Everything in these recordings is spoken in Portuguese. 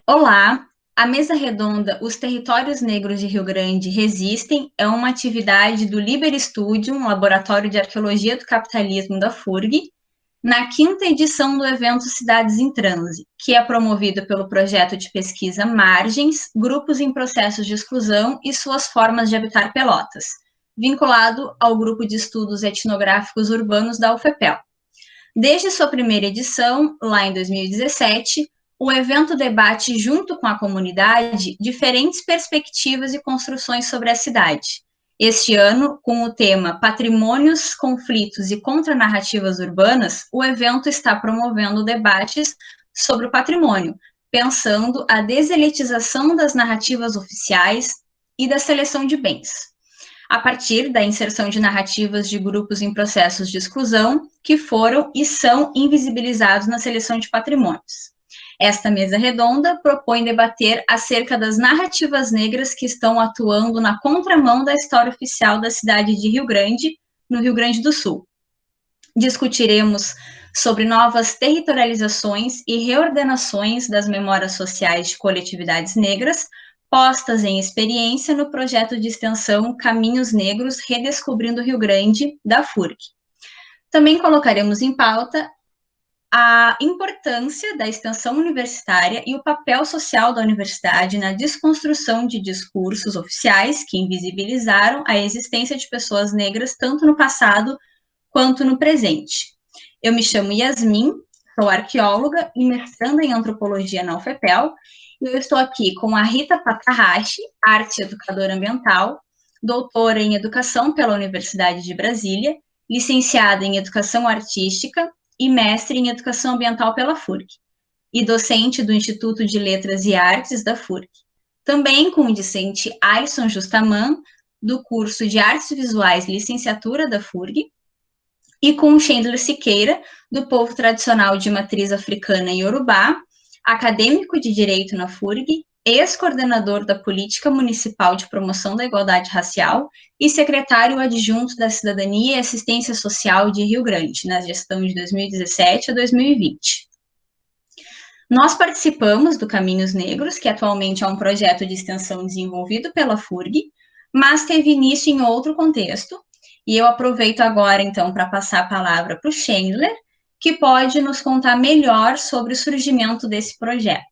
Olá, a mesa redonda Os Territórios Negros de Rio Grande Resistem é uma atividade do Liber Studium, Laboratório de Arqueologia do Capitalismo da FURG, na quinta edição do evento Cidades em Transe, que é promovido pelo projeto de pesquisa Margens, Grupos em Processos de Exclusão e Suas Formas de Habitar Pelotas, vinculado ao Grupo de Estudos Etnográficos Urbanos da UFPEL. Desde sua primeira edição, lá em 2017, o evento debate, junto com a comunidade, diferentes perspectivas e construções sobre a cidade. Este ano, com o tema Patrimônios, Conflitos e Contranarrativas Urbanas, o evento está promovendo debates sobre o patrimônio, pensando a deselitização das narrativas oficiais e da seleção de bens, a partir da inserção de narrativas de grupos em processos de exclusão que foram e são invisibilizados na seleção de patrimônios. Esta mesa redonda propõe debater acerca das narrativas negras que estão atuando na contramão da história oficial da cidade de Rio Grande, no Rio Grande do Sul. Discutiremos sobre novas territorializações e reordenações das memórias sociais de coletividades negras, postas em experiência no projeto de extensão Caminhos Negros Redescobrindo Rio Grande, da FURG. Também colocaremos em pauta a importância da extensão universitária e o papel social da universidade na desconstrução de discursos oficiais que invisibilizaram a existência de pessoas negras tanto no passado quanto no presente. Eu me chamo Yasmin, sou arqueóloga e mestranda em antropologia na UFPEL, e eu estou aqui com a Rita Takahashi, arte educadora ambiental, doutora em educação pela Universidade de Brasília, licenciada em educação artística e mestre em educação ambiental pela FURG, e docente do Instituto de Letras e Artes da FURG. Também com o discente Alisson Justaman, do curso de Artes Visuais Licenciatura da FURG, e com o Chandler Siqueira, do povo tradicional de matriz africana Yorubá, acadêmico de Direito na FURG, ex-coordenador da Política Municipal de Promoção da Igualdade Racial e secretário adjunto da Cidadania e Assistência Social de Rio Grande, na gestão de 2017 a 2020. Nós participamos do Caminhos Negros, que atualmente é um projeto de extensão desenvolvido pela FURG, mas teve início em outro contexto, e eu aproveito agora, então, para passar a palavra para o Chandler, que pode nos contar melhor sobre o surgimento desse projeto.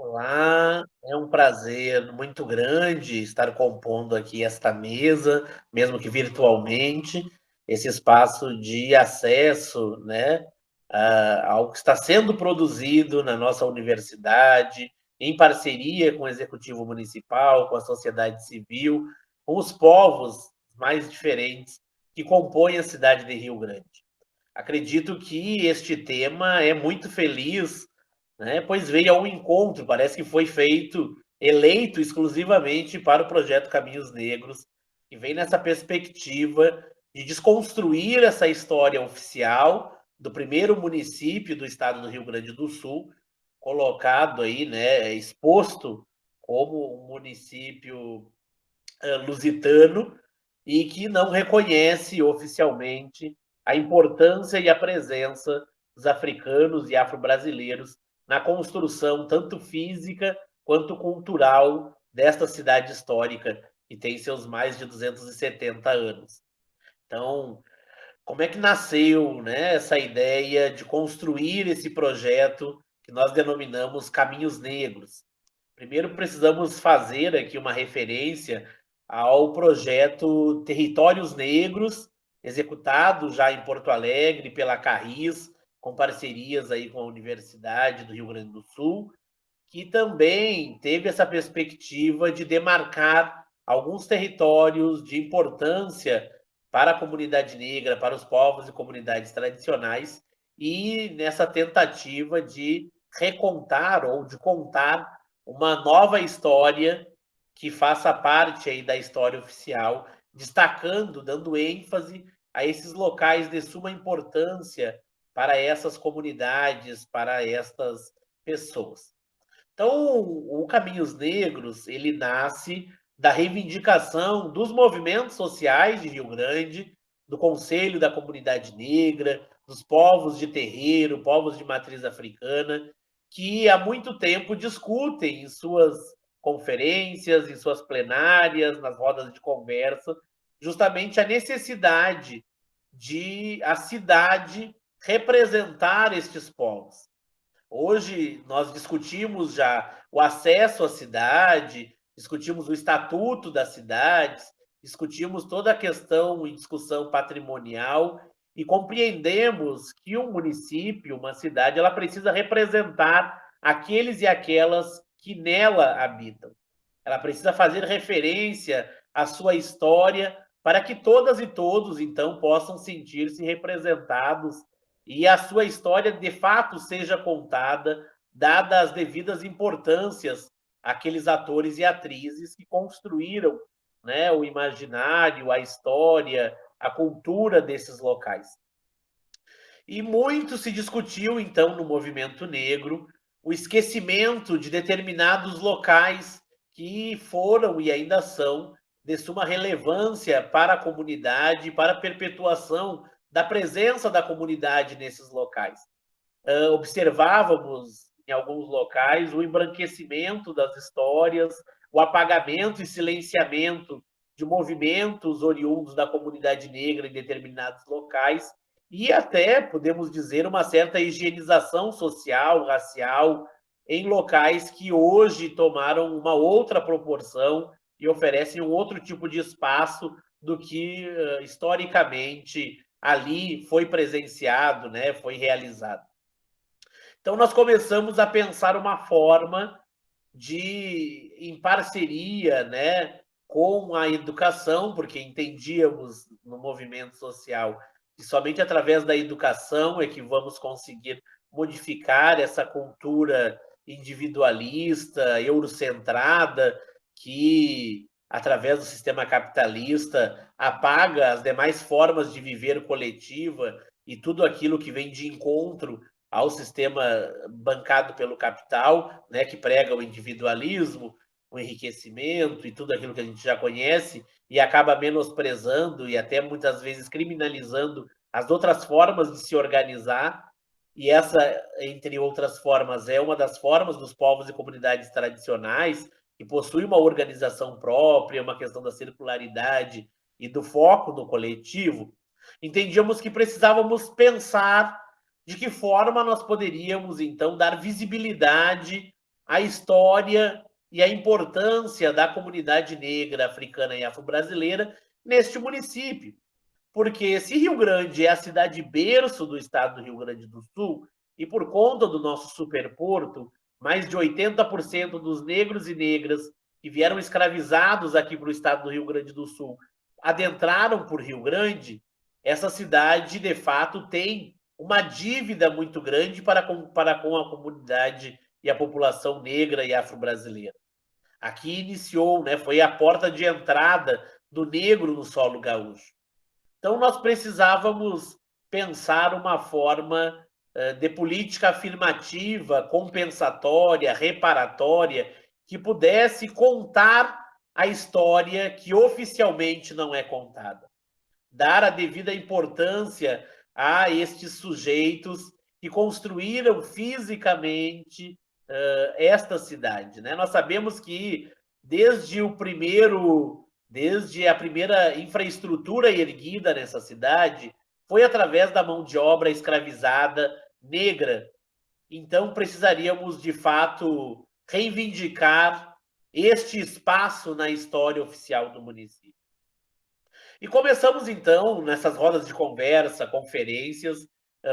Olá, é um prazer muito grande estar compondo aqui esta mesa, mesmo que virtualmente, esse espaço de acesso, né, ao que está sendo produzido na nossa universidade, em parceria com o Executivo Municipal, com a sociedade civil, com os povos mais diferentes que compõem a cidade de Rio Grande. Acredito que este tema é muito feliz, né, pois veio ao encontro, parece que foi eleito exclusivamente para o projeto Caminhos Negros, que vem nessa perspectiva de desconstruir essa história oficial do primeiro município do estado do Rio Grande do Sul, colocado aí, né, exposto como um município lusitano e que não reconhece oficialmente a importância e a presença dos africanos e afro-brasileiros na construção tanto física quanto cultural desta cidade histórica, que tem seus mais de 270 anos. Então, como é que nasceu, né, essa ideia de construir esse projeto que nós denominamos Caminhos Negros? Primeiro, precisamos fazer aqui uma referência ao projeto Territórios Negros, executado já em Porto Alegre pela Carris, com parcerias aí com a Universidade do Rio Grande do Sul, que também teve essa perspectiva de demarcar alguns territórios de importância para a comunidade negra, para os povos e comunidades tradicionais, e nessa tentativa de recontar ou de contar uma nova história que faça parte aí da história oficial, destacando, dando ênfase a esses locais de suma importância para essas comunidades, para estas pessoas. Então, o Caminhos Negros, ele nasce da reivindicação dos movimentos sociais de Rio Grande, do Conselho da Comunidade Negra, dos povos de terreiro, povos de matriz africana, que há muito tempo discutem em suas conferências, em suas plenárias, nas rodas de conversa, justamente a necessidade de a cidade representar estes povos. Hoje nós discutimos já o acesso à cidade, discutimos o estatuto das cidades, discutimos toda a questão e discussão patrimonial e compreendemos que um município, uma cidade, ela precisa representar aqueles e aquelas que nela habitam. Ela precisa fazer referência à sua história para que todas e todos, então, possam sentir-se representados e a sua história, de fato, seja contada, dadas as devidas importâncias àqueles atores e atrizes que construíram, né, o imaginário, a história, a cultura desses locais. E muito se discutiu, então, no movimento negro, o esquecimento de determinados locais que foram e ainda são de suma relevância para a comunidade, para a perpetuação da presença da comunidade nesses locais. Observávamos, em alguns locais, o embranquecimento das histórias, o apagamento e silenciamento de movimentos oriundos da comunidade negra em determinados locais, e até, podemos dizer, uma certa higienização social, racial, em locais que hoje tomaram uma outra proporção e oferecem um outro tipo de espaço do que, historicamente, ali foi presenciado, né, foi realizado. Então, nós começamos a pensar uma forma de, em parceria, né, com a educação, porque entendíamos no movimento social que somente através da educação é que vamos conseguir modificar essa cultura individualista, eurocentrada, que, através do sistema capitalista, apaga as demais formas de viver coletiva e tudo aquilo que vem de encontro ao sistema bancado pelo capital, né, que prega o individualismo, o enriquecimento e tudo aquilo que a gente já conhece, e acaba menosprezando e até muitas vezes criminalizando as outras formas de se organizar. E essa, entre outras formas, é uma das formas dos povos e comunidades tradicionais, que possui uma organização própria, uma questão da circularidade e do foco no coletivo. Entendíamos que precisávamos pensar de que forma nós poderíamos, então, dar visibilidade à história e à importância da comunidade negra, africana e afro-brasileira neste município. Porque se Rio Grande é a cidade berço do estado do Rio Grande do Sul, e por conta do nosso superporto, mais de 80% dos negros e negras que vieram escravizados aqui para o estado do Rio Grande do Sul adentraram por Rio Grande, essa cidade, de fato, tem uma dívida muito grande para com a comunidade e a população negra e afro-brasileira. Aqui iniciou, né, foi a porta de entrada do negro no solo gaúcho. Então, nós precisávamos pensar uma forma de política afirmativa, compensatória, reparatória, que pudesse contar a história que oficialmente não é contada. Dar a devida importância a estes sujeitos que construíram fisicamente esta cidade, né? Nós sabemos que desde a primeira infraestrutura erguida nessa cidade foi através da mão de obra escravizada negra. Então precisaríamos de fato reivindicar este espaço na história oficial do município. E começamos, então, nessas rodas de conversa, conferências,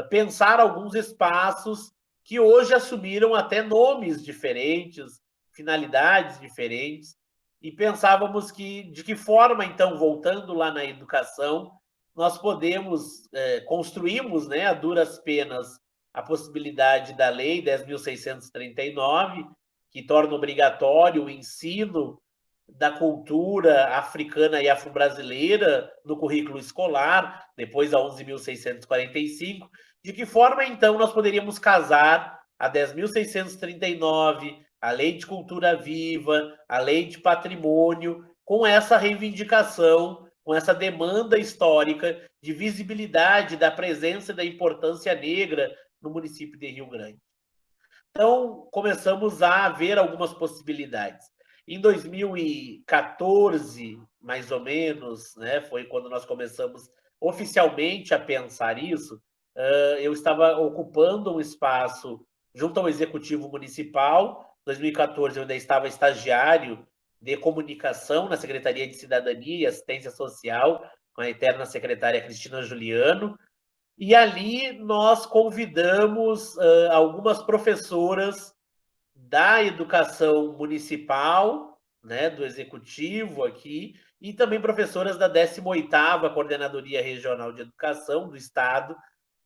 pensar alguns espaços que hoje assumiram até nomes diferentes, finalidades diferentes, e pensávamos de que forma, então, voltando lá na educação, nós podemos, construímos, né, a duras penas, a possibilidade da Lei 10.639, que torna obrigatório o ensino da cultura africana e afro-brasileira no currículo escolar, depois a 11.645, de que forma, então, nós poderíamos casar a 10.639, a Lei de Cultura Viva, a Lei de Patrimônio, com essa reivindicação com essa demanda histórica de visibilidade da presença e da importância negra no município de Rio Grande. Então, começamos a ver algumas possibilidades. Em 2014, mais ou menos, né, foi quando nós começamos oficialmente a pensar isso. Eu estava ocupando um espaço junto ao Executivo Municipal. Em 2014, eu ainda estava estagiário de comunicação na Secretaria de Cidadania e Assistência Social, com a eterna secretária Cristina Juliano. E ali nós convidamos algumas professoras da educação municipal, né, do executivo aqui, e também professoras da 18ª Coordenadoria Regional de Educação do Estado,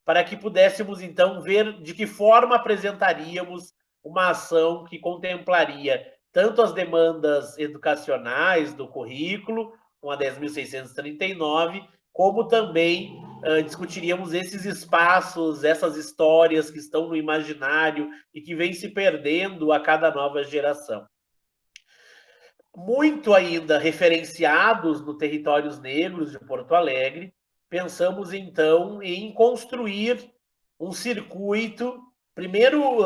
para que pudéssemos, então, ver de que forma apresentaríamos uma ação que contemplaria tanto as demandas educacionais do currículo, com a 10.639, como também discutiríamos esses espaços, essas histórias que estão no imaginário e que vêm se perdendo a cada nova geração. Muito ainda referenciados no Territórios Negros de Porto Alegre, pensamos então em construir um circuito, primeiro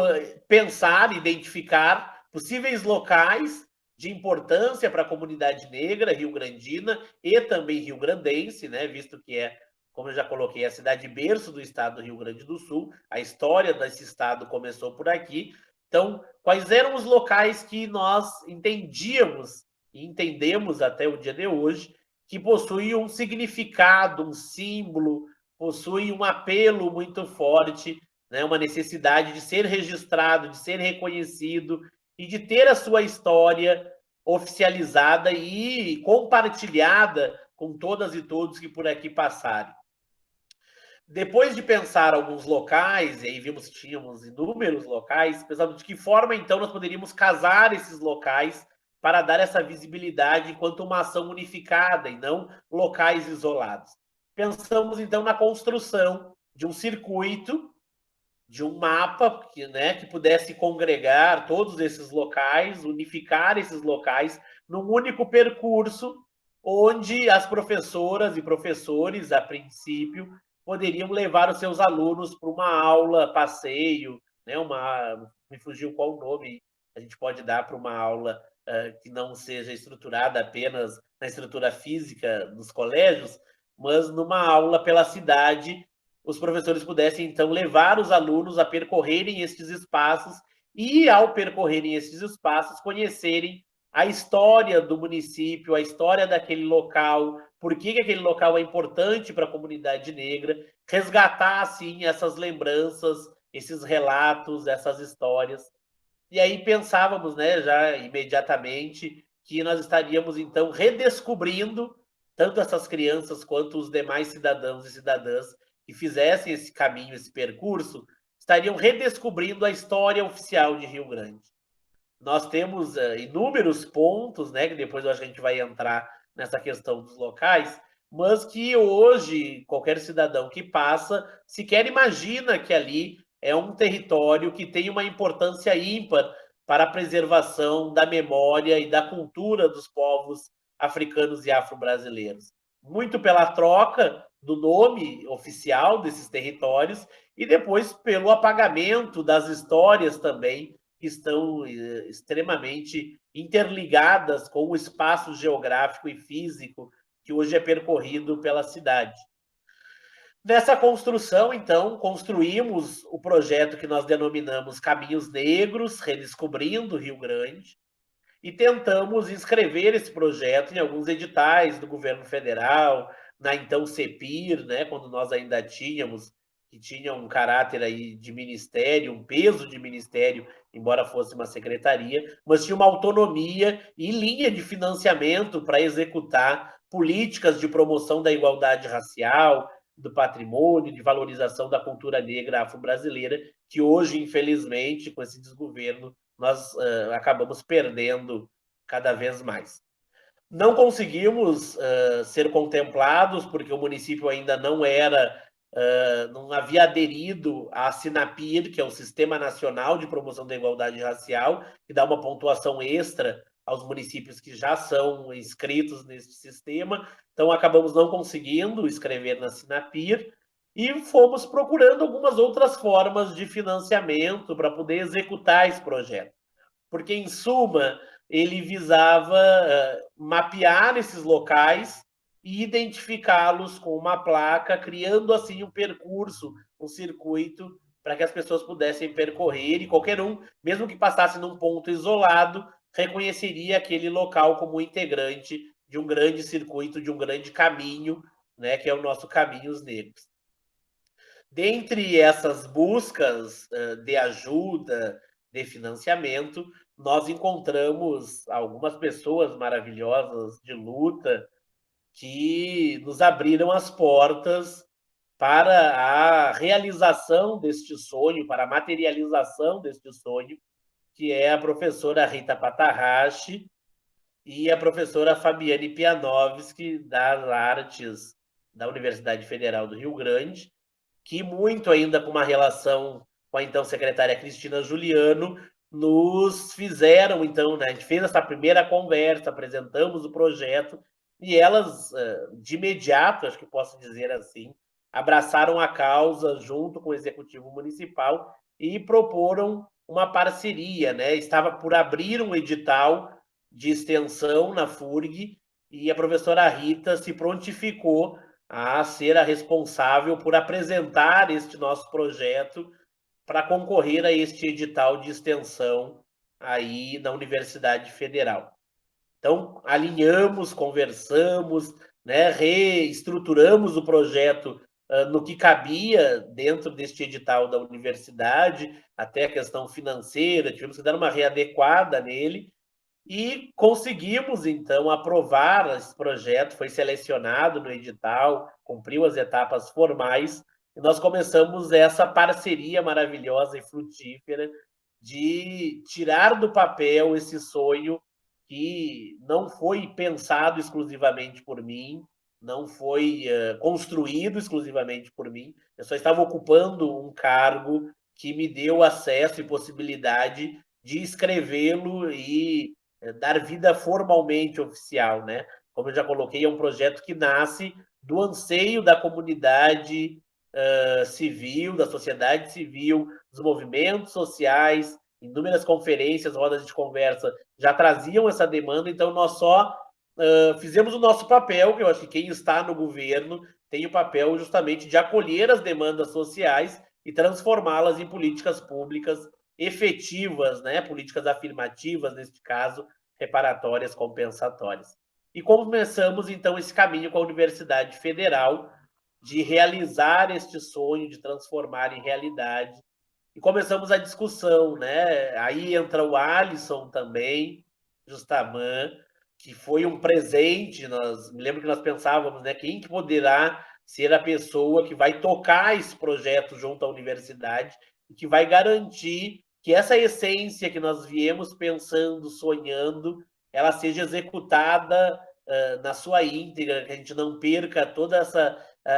pensar, identificar possíveis locais de importância para a comunidade negra rio-grandina e também rio-grandense, né, visto que é, como eu já coloquei, a cidade berço do estado do Rio Grande do Sul, a história desse estado começou por aqui. Então, quais eram os locais que nós entendíamos e entendemos até o dia de hoje que possuem um significado, um símbolo, possuem um apelo muito forte, né, uma necessidade de ser registrado, de ser reconhecido e de ter a sua história oficializada e compartilhada com todas e todos que por aqui passarem. Depois de pensar alguns locais, e aí vimos que tínhamos inúmeros locais, pensamos de que forma, então, nós poderíamos casar esses locais para dar essa visibilidade enquanto uma ação unificada e não locais isolados. Pensamos, então, na construção de um circuito, de um mapa que pudesse congregar todos esses locais, unificar esses locais num único percurso, onde as professoras e professores, a princípio, poderiam levar os seus alunos para uma aula, passeio, né, me fugiu qual o nome a gente pode dar para uma aula que não seja estruturada apenas na estrutura física dos colégios, mas numa aula pela cidade, os professores pudessem, então, levar os alunos a percorrerem estes espaços e, ao percorrerem estes espaços, conhecerem a história do município, a história daquele local, por que aquele local é importante para a comunidade negra, resgatar, assim, essas lembranças, esses relatos, essas histórias. E aí pensávamos, né, já imediatamente, que nós estaríamos, então, redescobrindo tanto essas crianças quanto os demais cidadãos e cidadãs que fizessem esse caminho, esse percurso, estariam redescobrindo a história oficial de Rio Grande. Nós temos inúmeros pontos, né, que depois eu acho que a gente vai entrar nessa questão dos locais, mas que hoje qualquer cidadão que passa sequer imagina que ali é um território que tem uma importância ímpar para a preservação da memória e da cultura dos povos africanos e afro-brasileiros. Muito pela troca do nome oficial desses territórios e depois pelo apagamento das histórias também que estão extremamente interligadas com o espaço geográfico e físico que hoje é percorrido pela cidade. Nessa construção, então, construímos o projeto que nós denominamos Caminhos Negros, Redescobrindo Rio Grande, e tentamos inscrever esse projeto em alguns editais do governo federal, na então CEPIR, né, quando nós ainda tínhamos, que tinha um caráter aí de ministério, um peso de ministério, embora fosse uma secretaria, mas tinha uma autonomia e linha de financiamento para executar políticas de promoção da igualdade racial, do patrimônio, de valorização da cultura negra afro-brasileira, que hoje, infelizmente, com esse desgoverno, nós acabamos perdendo cada vez mais. Não conseguimos ser contemplados, porque o município ainda não havia aderido à SINAPIR, que é o Sistema Nacional de Promoção da Igualdade Racial, que dá uma pontuação extra aos municípios que já são inscritos nesse sistema, então acabamos não conseguindo escrever na Sinapir e fomos procurando algumas outras formas de financiamento para poder executar esse projeto. Porque, em suma, ele visava mapear esses locais e identificá-los com uma placa, criando assim um percurso, um circuito para que as pessoas pudessem percorrer e qualquer um, mesmo que passasse num ponto isolado, reconheceria aquele local como integrante de um grande circuito, de um grande caminho, né, que é o nosso Caminhos Negros. Dentre essas buscas de ajuda, de financiamento, nós encontramos algumas pessoas maravilhosas de luta que nos abriram as portas para a realização deste sonho, para a materialização deste sonho, que é a professora Rita Patahashi e a professora Fabiane Pianovski, das artes da Universidade Federal do Rio Grande, que muito ainda com uma relação com a então secretária Cristina Juliano, nos fizeram, então, né, a gente fez essa primeira conversa, apresentamos o projeto, e elas, de imediato, acho que posso dizer assim, abraçaram a causa junto com o Executivo Municipal e proporam uma parceria, né? Estava por abrir um edital de extensão na FURG e a professora Rita se prontificou a ser a responsável por apresentar este nosso projeto para concorrer a este edital de extensão aí na Universidade Federal. Então, alinhamos, conversamos, né, reestruturamos o projeto no que cabia dentro deste edital da universidade, até a questão financeira, tivemos que dar uma readequada nele, e conseguimos, então, aprovar esse projeto, foi selecionado no edital, cumpriu as etapas formais, e nós começamos essa parceria maravilhosa e frutífera de tirar do papel esse sonho que não foi pensado exclusivamente por mim, não foi construído exclusivamente por mim, eu só estava ocupando um cargo que me deu acesso e possibilidade de escrevê-lo e dar vida formalmente oficial, né? Como eu já coloquei, é um projeto que nasce do anseio da comunidade civil, da sociedade civil, dos movimentos sociais, inúmeras conferências, rodas de conversa já traziam essa demanda, então nós só fizemos o nosso papel, que eu acho que quem está no governo tem o papel justamente de acolher as demandas sociais e transformá-las em políticas públicas efetivas, né? Políticas afirmativas, neste caso, reparatórias, compensatórias. E começamos, então, esse caminho com a Universidade Federal de realizar este sonho, de transformar em realidade. E começamos a discussão, né? Aí entra o Alisson também, Justaman, que foi um presente. Me lembro que nós pensávamos, né? Quem que poderá ser a pessoa que vai tocar esse projeto junto à universidade e que vai garantir que essa essência que nós viemos pensando, sonhando, ela seja executada na sua íntegra, que a gente não perca toda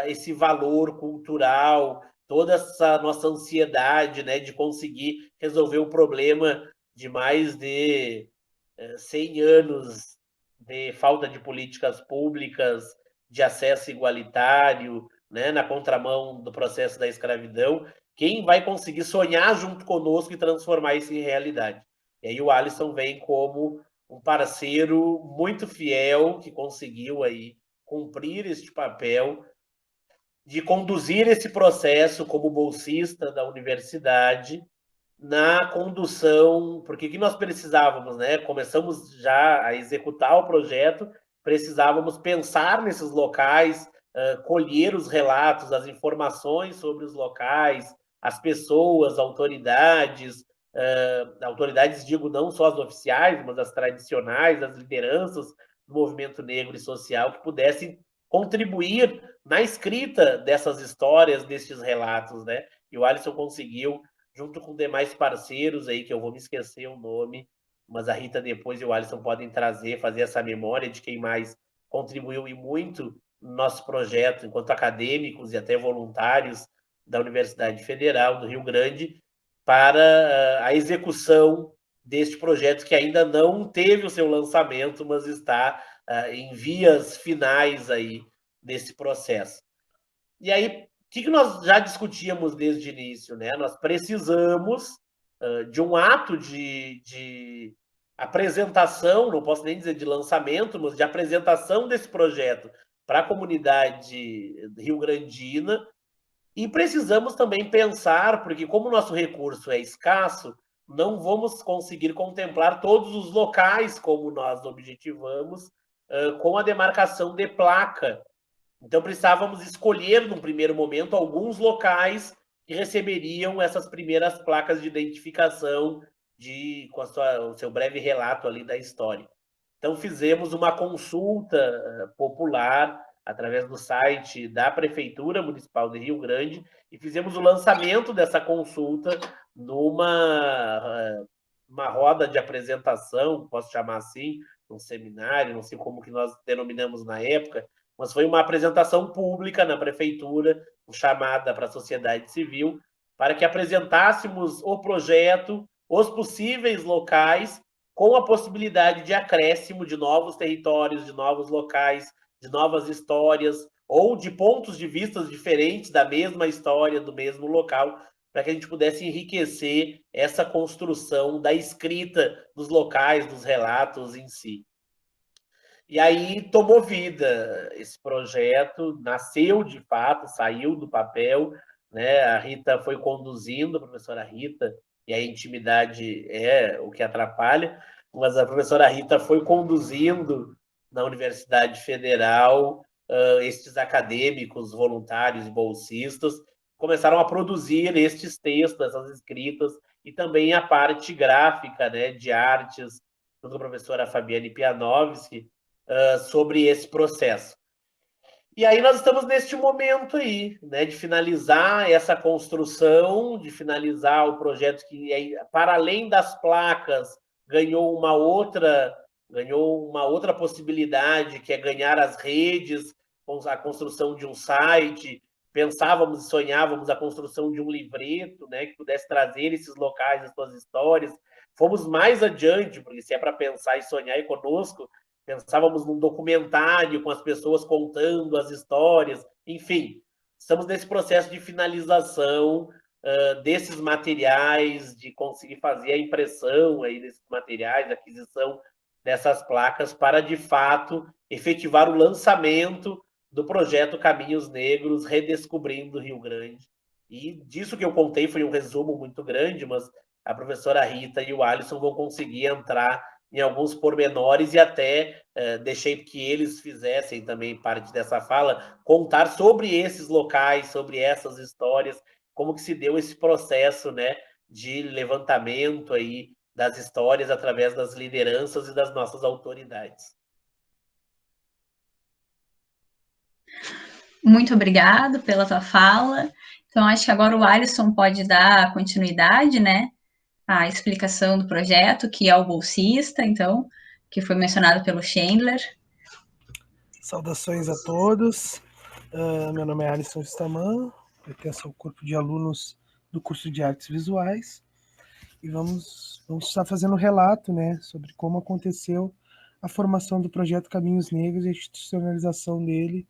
esse valor cultural, toda essa nossa ansiedade, né, de conseguir resolver o problema de mais de 100 anos de falta de políticas públicas, de acesso igualitário, né, na contramão do processo da escravidão. Quem vai conseguir sonhar junto conosco e transformar isso em realidade? E aí o Alisson vem como um parceiro muito fiel que conseguiu aí cumprir este papel de conduzir esse processo como bolsista da universidade na condução, porque o que nós precisávamos, né? Começamos já a executar o projeto, precisávamos pensar nesses locais, colher os relatos, as informações sobre os locais, as pessoas, autoridades, autoridades, digo, não só as oficiais, mas as tradicionais, as lideranças do movimento negro e social que pudessem contribuir na escrita dessas histórias, desses relatos, né? E o Alisson conseguiu, junto com demais parceiros aí, que eu vou me esquecer o nome, mas a Rita depois e o Alisson podem fazer essa memória de quem mais contribuiu e muito no nosso projeto, enquanto acadêmicos e até voluntários da Universidade Federal do Rio Grande, para a execução deste projeto que ainda não teve o seu lançamento, mas está em vias finais aí desse processo. E aí, o que nós já discutíamos desde o início, né? Nós precisamos de um ato de apresentação, não posso nem dizer de lançamento, mas de apresentação desse projeto para a comunidade rio-grandina. E precisamos também pensar, porque como o nosso recurso é escasso, não vamos conseguir contemplar todos os locais como nós objetivamos com a demarcação de placa. Então precisávamos escolher, num primeiro momento, alguns locais que receberiam essas primeiras placas de identificação com o seu breve relato ali da história. Então fizemos uma consulta popular através do site da Prefeitura Municipal de Rio Grande e fizemos o lançamento dessa consulta numa roda de apresentação, posso chamar assim, um seminário, não sei como que nós denominamos na época, mas foi uma apresentação pública na prefeitura, chamada para a sociedade civil, para que apresentássemos o projeto, os possíveis locais, com a possibilidade de acréscimo de novos territórios, de novos locais, de novas histórias, ou de pontos de vista diferentes da mesma história, do mesmo local, para que a gente pudesse enriquecer essa construção da escrita dos locais, dos relatos em si. E aí tomou vida esse projeto, nasceu de fato, saiu do papel, né? A Rita foi conduzindo, a professora Rita, e a intimidade é o que atrapalha, mas a professora Rita foi conduzindo na Universidade Federal estes acadêmicos, voluntários e bolsistas, começaram a produzir estes textos, essas escritas, e também a parte gráfica, né, de artes, junto com a professora Fabiane Pianovski, sobre esse processo. E aí nós estamos neste momento aí, né, de finalizar essa construção, de finalizar o projeto que, para além das placas, ganhou uma outra possibilidade, que é ganhar as redes, com a construção de um site. Pensávamos e sonhávamos a construção de um livreto, né, que pudesse trazer esses locais, as suas histórias. Fomos mais adiante, porque se é para pensar e sonhar conosco, pensávamos num documentário com as pessoas contando as histórias, enfim, estamos nesse processo de finalização desses materiais, de conseguir fazer a impressão aí desses materiais, a aquisição dessas placas para, de fato, efetivar o lançamento do projeto Caminhos Negros, Redescobrindo Rio Grande. E disso que eu contei foi um resumo muito grande, mas a professora Rita e o Alisson vão conseguir entrar em alguns pormenores e até deixei que eles fizessem também parte dessa fala, contar sobre esses locais, sobre essas histórias, como que se deu esse processo, né, de levantamento aí das histórias através das lideranças e das nossas autoridades. Muito obrigado pela tua fala. Então, acho que agora o Alisson pode dar continuidade, né, à explicação do projeto, que é o bolsista, então, que foi mencionado pelo Chandler. Saudações a todos. Meu nome é Alisson Staman, pertenço ao corpo de alunos do curso de Artes Visuais e vamos estar fazendo um relato, né, sobre como aconteceu a formação do projeto Caminhos Negros e a institucionalização dele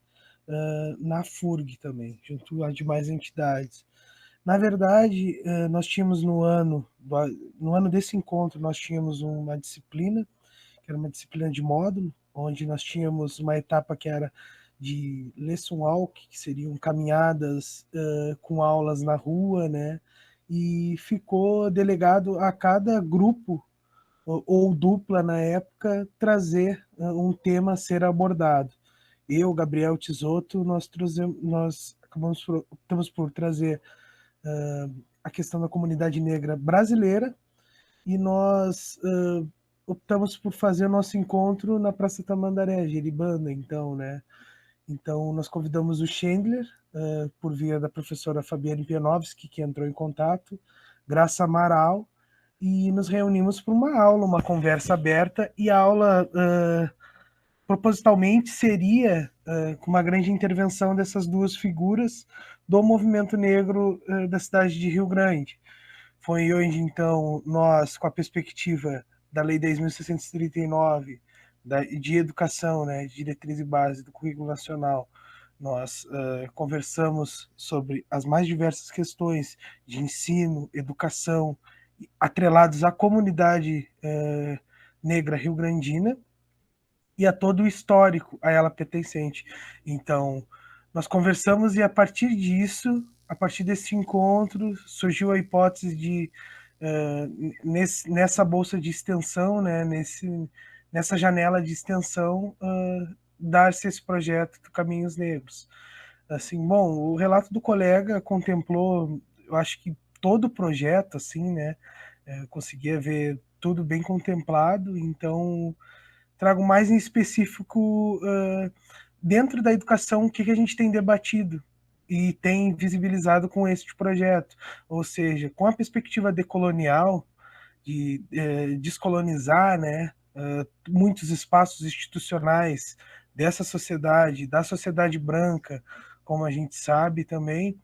na FURG também, junto a demais entidades. Na verdade, nós tínhamos no ano desse encontro, nós tínhamos uma disciplina, que era uma disciplina de módulo, onde nós tínhamos uma etapa que era de lesson walk, que seriam caminhadas com aulas na rua, né? E ficou delegado a cada grupo ou dupla na época trazer um tema a ser abordado. Eu, Gabriel Tisotto, nós optamos por trazer a questão da comunidade negra brasileira e nós optamos por fazer o nosso encontro na Praça Tamandaré, Geribanda, então, né? Então, nós convidamos o Chandler, por via da professora Fabiane Pianovski, que entrou em contato, Graça Amaral, e nos reunimos para uma aula, uma conversa aberta, e a aula, propositalmente, seria com uma grande intervenção dessas duas figuras do movimento negro da cidade de Rio Grande. foi onde, então, nós, com a perspectiva da Lei 10.639, de educação, né, de diretriz e base do currículo nacional, nós conversamos sobre as mais diversas questões de ensino, educação, atrelados à comunidade negra rio-grandina e a todo o histórico a ela pertencente. Então, nós conversamos e, a partir disso, a partir desse encontro, surgiu a hipótese de, nessa bolsa de extensão, né, nessa janela de extensão, dar-se esse projeto do Caminhos Negros. Assim, bom, o relato do colega contemplou, eu acho que todo o projeto, assim, né, conseguia ver tudo bem contemplado, então trago mais em específico dentro da educação o que a gente tem debatido e tem visibilizado com este projeto, ou seja, com a perspectiva decolonial, de descolonizar, né, muitos espaços institucionais dessa sociedade, da sociedade branca, como a gente sabe também,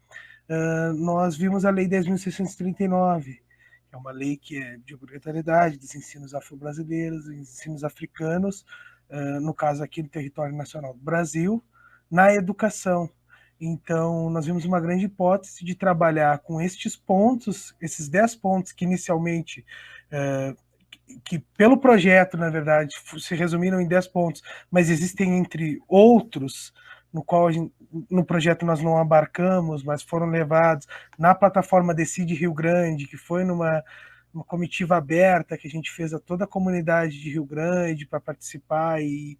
nós vimos a Lei 10.639, que é uma lei que é de obrigatoriedade dos ensinos afro-brasileiros, dos ensinos africanos, no caso aqui no território nacional do Brasil, na educação. Então, nós vimos uma grande hipótese de trabalhar com estes pontos, esses 10 pontos que inicialmente, que pelo projeto, na verdade, se resumiram em 10 pontos, mas existem entre outros, no qual no projeto nós não abarcamos, mas foram levados na plataforma Decide Rio Grande, que foi numa comitiva aberta que a gente fez a toda a comunidade de Rio Grande para participar e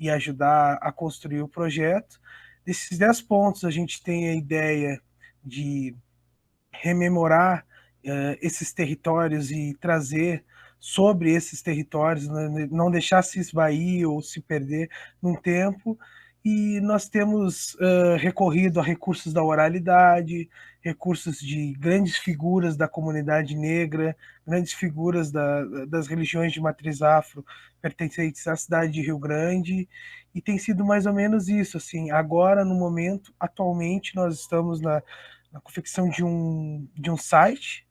ajudar a construir o projeto. Desses 10 pontos, a gente tem a ideia de rememorar esses territórios e trazer sobre esses territórios, não deixar se esvair ou se perder num tempo. E nós temos recorrido a recursos da oralidade, recursos de grandes figuras da comunidade negra, grandes figuras das religiões de matriz afro pertencentes à cidade de Rio Grande, e tem sido mais ou menos isso. Assim, agora, no momento, atualmente, nós estamos na confecção de um site,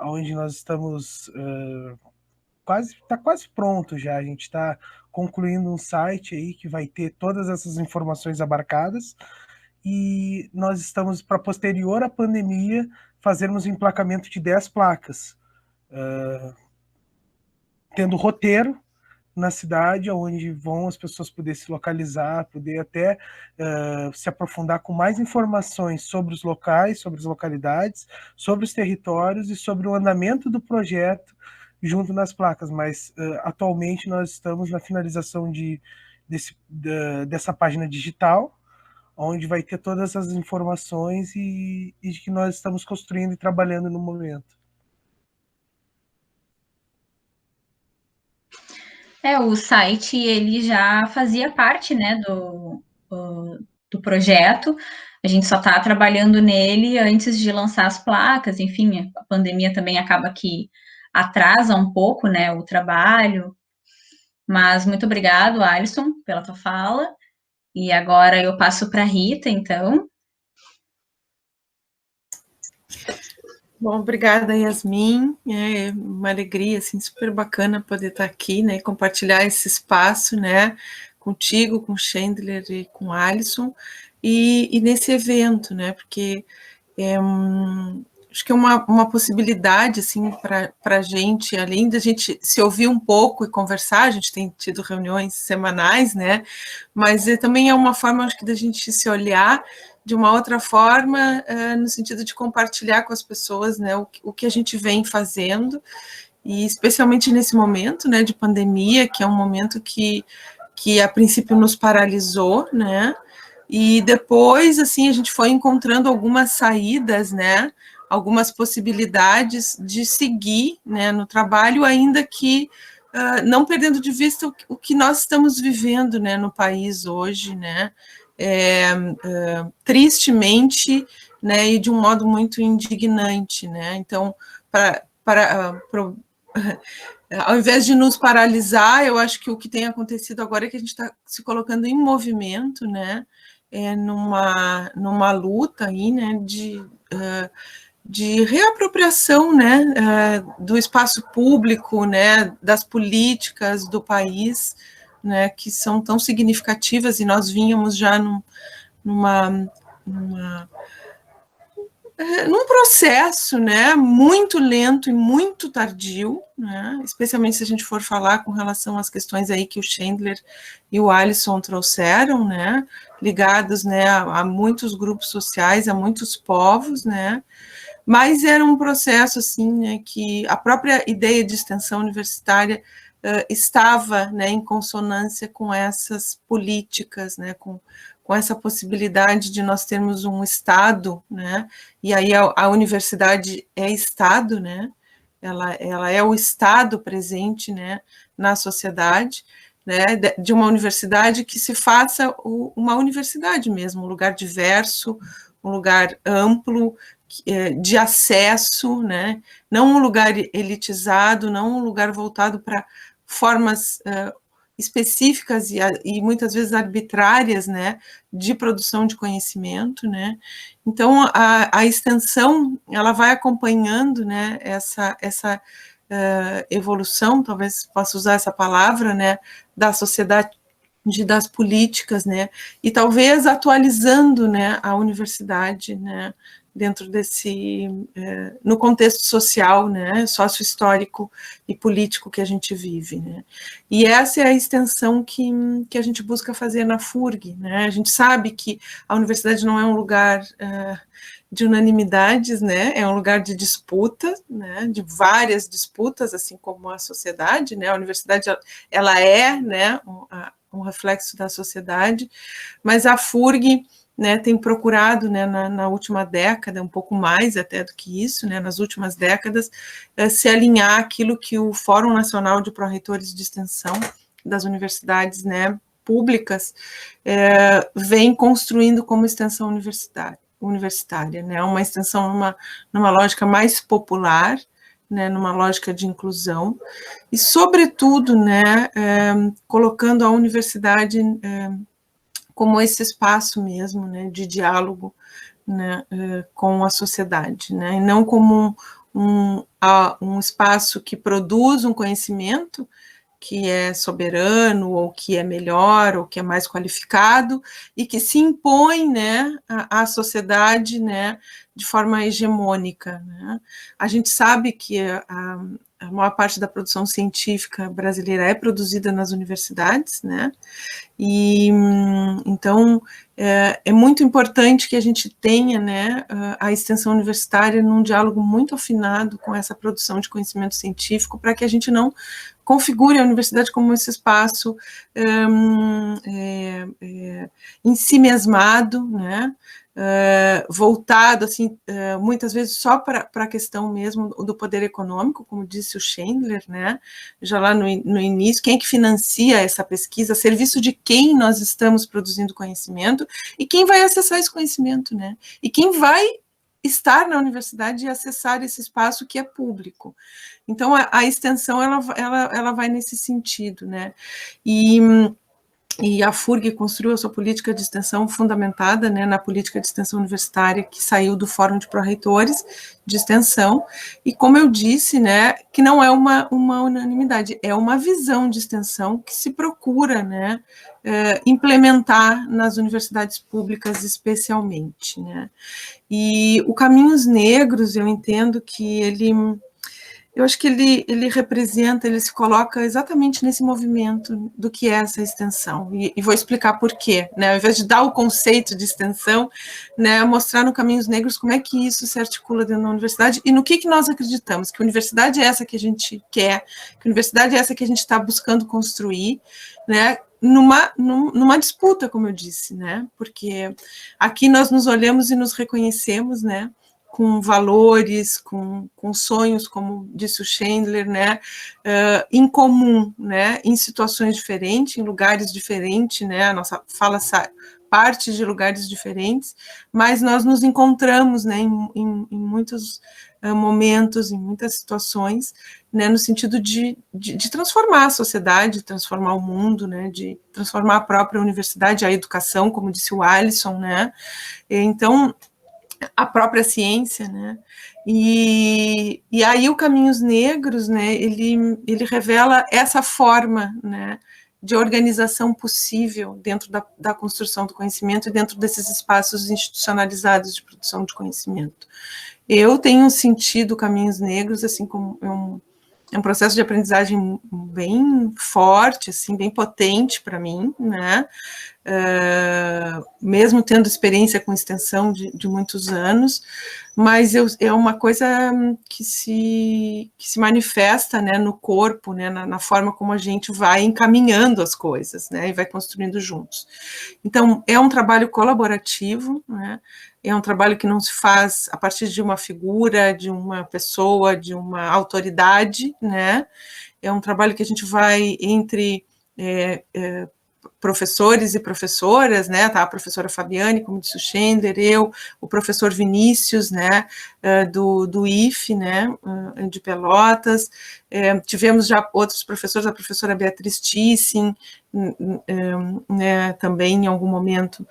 onde nós estamos está quase pronto já. A gente está concluindo um site aí que vai ter todas essas informações abarcadas, e nós estamos, para posterior à pandemia, fazermos o emplacamento de 10 placas, tendo roteiro na cidade, onde vão as pessoas poder se localizar, poder até se aprofundar com mais informações sobre os locais, sobre as localidades, sobre os territórios e sobre o andamento do projeto junto nas placas. Mas atualmente nós estamos na finalização dessa página digital, onde vai ter todas as informações e que nós estamos construindo e trabalhando no momento. O site ele já fazia parte, né, do projeto. A gente só está trabalhando nele antes de lançar as placas. Enfim, a pandemia também acaba que atrasa um pouco, né, o trabalho. Mas muito obrigado, Alisson, pela tua fala. E agora eu passo para a Rita, então. Bom, obrigada, Yasmin. É uma alegria, assim, super bacana poder estar aqui, né, compartilhar esse espaço, né, contigo, com o Chandler e com o Alisson, e nesse evento, né, porque acho que é uma possibilidade, assim, para a gente, além da gente se ouvir um pouco e conversar, a gente tem tido reuniões semanais, né, mas também é uma forma, acho que, da gente se olhar de uma outra forma, no sentido de compartilhar com as pessoas, né, o que a gente vem fazendo, e especialmente nesse momento, né, de pandemia, que é um momento que a princípio nos paralisou, né, e depois, assim, a gente foi encontrando algumas saídas, né, algumas possibilidades de seguir, né, no trabalho, ainda que não perdendo de vista o que nós estamos vivendo, né, no país hoje, né, tristemente, né, e de um modo muito indignante, né. Então, ao invés de nos paralisar, eu acho que o que tem acontecido agora é que a gente está se colocando em movimento, né, numa luta aí, né, de reapropriação, né, do espaço público, né, das políticas do país, né, que são tão significativas, e nós vínhamos já num processo, né, muito lento e muito tardio, né, especialmente se a gente for falar com relação às questões aí que o Chandler e o Alisson trouxeram, né, ligados, né, a muitos grupos sociais, a muitos povos, né, mas era um processo, assim, né, que a própria ideia de extensão universitária estava, né, em consonância com essas políticas, né, com essa possibilidade de nós termos um Estado, né, e aí a universidade é Estado, né, ela é o Estado presente, né, na sociedade, né, de uma universidade que se faça uma universidade mesmo, um lugar diverso, um lugar amplo, de acesso, né, não um lugar elitizado, não um lugar voltado para formas específicas e muitas vezes arbitrárias, né, de produção de conhecimento, né. Então a extensão ela vai acompanhando, né, essa evolução, talvez possa usar essa palavra, né, da sociedade, das políticas, né, e talvez atualizando, né, a universidade, né, dentro desse, no contexto social, né, sócio-histórico e político que a gente vive, né. E essa é a extensão que a gente busca fazer na FURG, né. A gente sabe que a universidade não é um lugar de unanimidades, né, é um lugar de disputa, né, de várias disputas, assim como a sociedade, né, a universidade, ela é, né, um reflexo da sociedade, mas a FURG, né, tem procurado, né, na última década, um pouco mais até do que isso, né, nas últimas décadas, se alinhar àquilo que o Fórum Nacional de Pró-Reitores de Extensão das universidades, né, públicas, vem construindo como extensão universitária, né, uma extensão numa lógica mais popular, né, numa lógica de inclusão, e, sobretudo, né, colocando a universidade como esse espaço mesmo, né, de diálogo, né, com a sociedade, né, e não como um espaço que produz um conhecimento que é soberano, ou que é melhor, ou que é mais qualificado, e que se impõe, né, à sociedade, né, de forma hegemônica, né. A gente sabe que a maior parte da produção científica brasileira é produzida nas universidades, né, e então é muito importante que a gente tenha, né, a extensão universitária num diálogo muito afinado com essa produção de conhecimento científico, para que a gente não configure a universidade como esse espaço em si mesmado, né, voltado, assim, muitas vezes só para a questão mesmo do poder econômico, como disse o Chandler, né, já lá no início, quem é que financia essa pesquisa, a serviço de quem nós estamos produzindo conhecimento, e quem vai acessar esse conhecimento, né, e quem vai estar na universidade e acessar esse espaço que é público. Então, a extensão, ela vai nesse sentido, né, e a FURG construiu a sua política de extensão fundamentada, né, na política de extensão universitária que saiu do Fórum de Pró-Reitores de Extensão, e como eu disse, né, que não é uma unanimidade, é uma visão de extensão que se procura, né, implementar nas universidades públicas especialmente, né. E o Caminhos Negros, eu entendo que eu acho que ele representa, ele se coloca exatamente nesse movimento do que é essa extensão, e vou explicar por quê, né, ao invés de dar o conceito de extensão, né, mostrar no Caminhos Negros como é que isso se articula dentro da universidade, e no que nós acreditamos, que a universidade é essa que a gente quer, que a universidade é essa que a gente está buscando construir, né, numa disputa, como eu disse, né, porque aqui nós nos olhamos e nos reconhecemos, né, com valores, com sonhos, como disse o Chandler, né, em comum, né, em situações diferentes, em lugares diferentes, né, a nossa fala parte de lugares diferentes, mas nós nos encontramos, né, em muitos momentos, em muitas situações, né, no sentido de transformar a sociedade, de transformar o mundo, né, de transformar a própria universidade, a educação, como disse o Alisson, né, então a própria ciência, né? E aí o Caminhos Negros, né, ele revela essa forma, né, de organização possível dentro da construção do conhecimento e dentro desses espaços institucionalizados de produção de conhecimento. Eu tenho sentido Caminhos Negros assim como é um processo de aprendizagem bem forte, assim, bem potente para mim, né? Mesmo tendo experiência com extensão de muitos anos, mas é uma coisa que se manifesta, né, no corpo, né, na forma como a gente vai encaminhando as coisas, né, e vai construindo juntos. Então, é um trabalho colaborativo, né, é um trabalho que não se faz a partir de uma figura, de uma pessoa, de uma autoridade, né, é um trabalho que a gente vai entre professores e professoras, né, tá, a professora Fabiane, como disse o Chendler, eu, o professor Vinícius, né, do IFE, né, de Pelotas, tivemos já outros professores, a professora Beatriz Thyssen, né, também em algum momento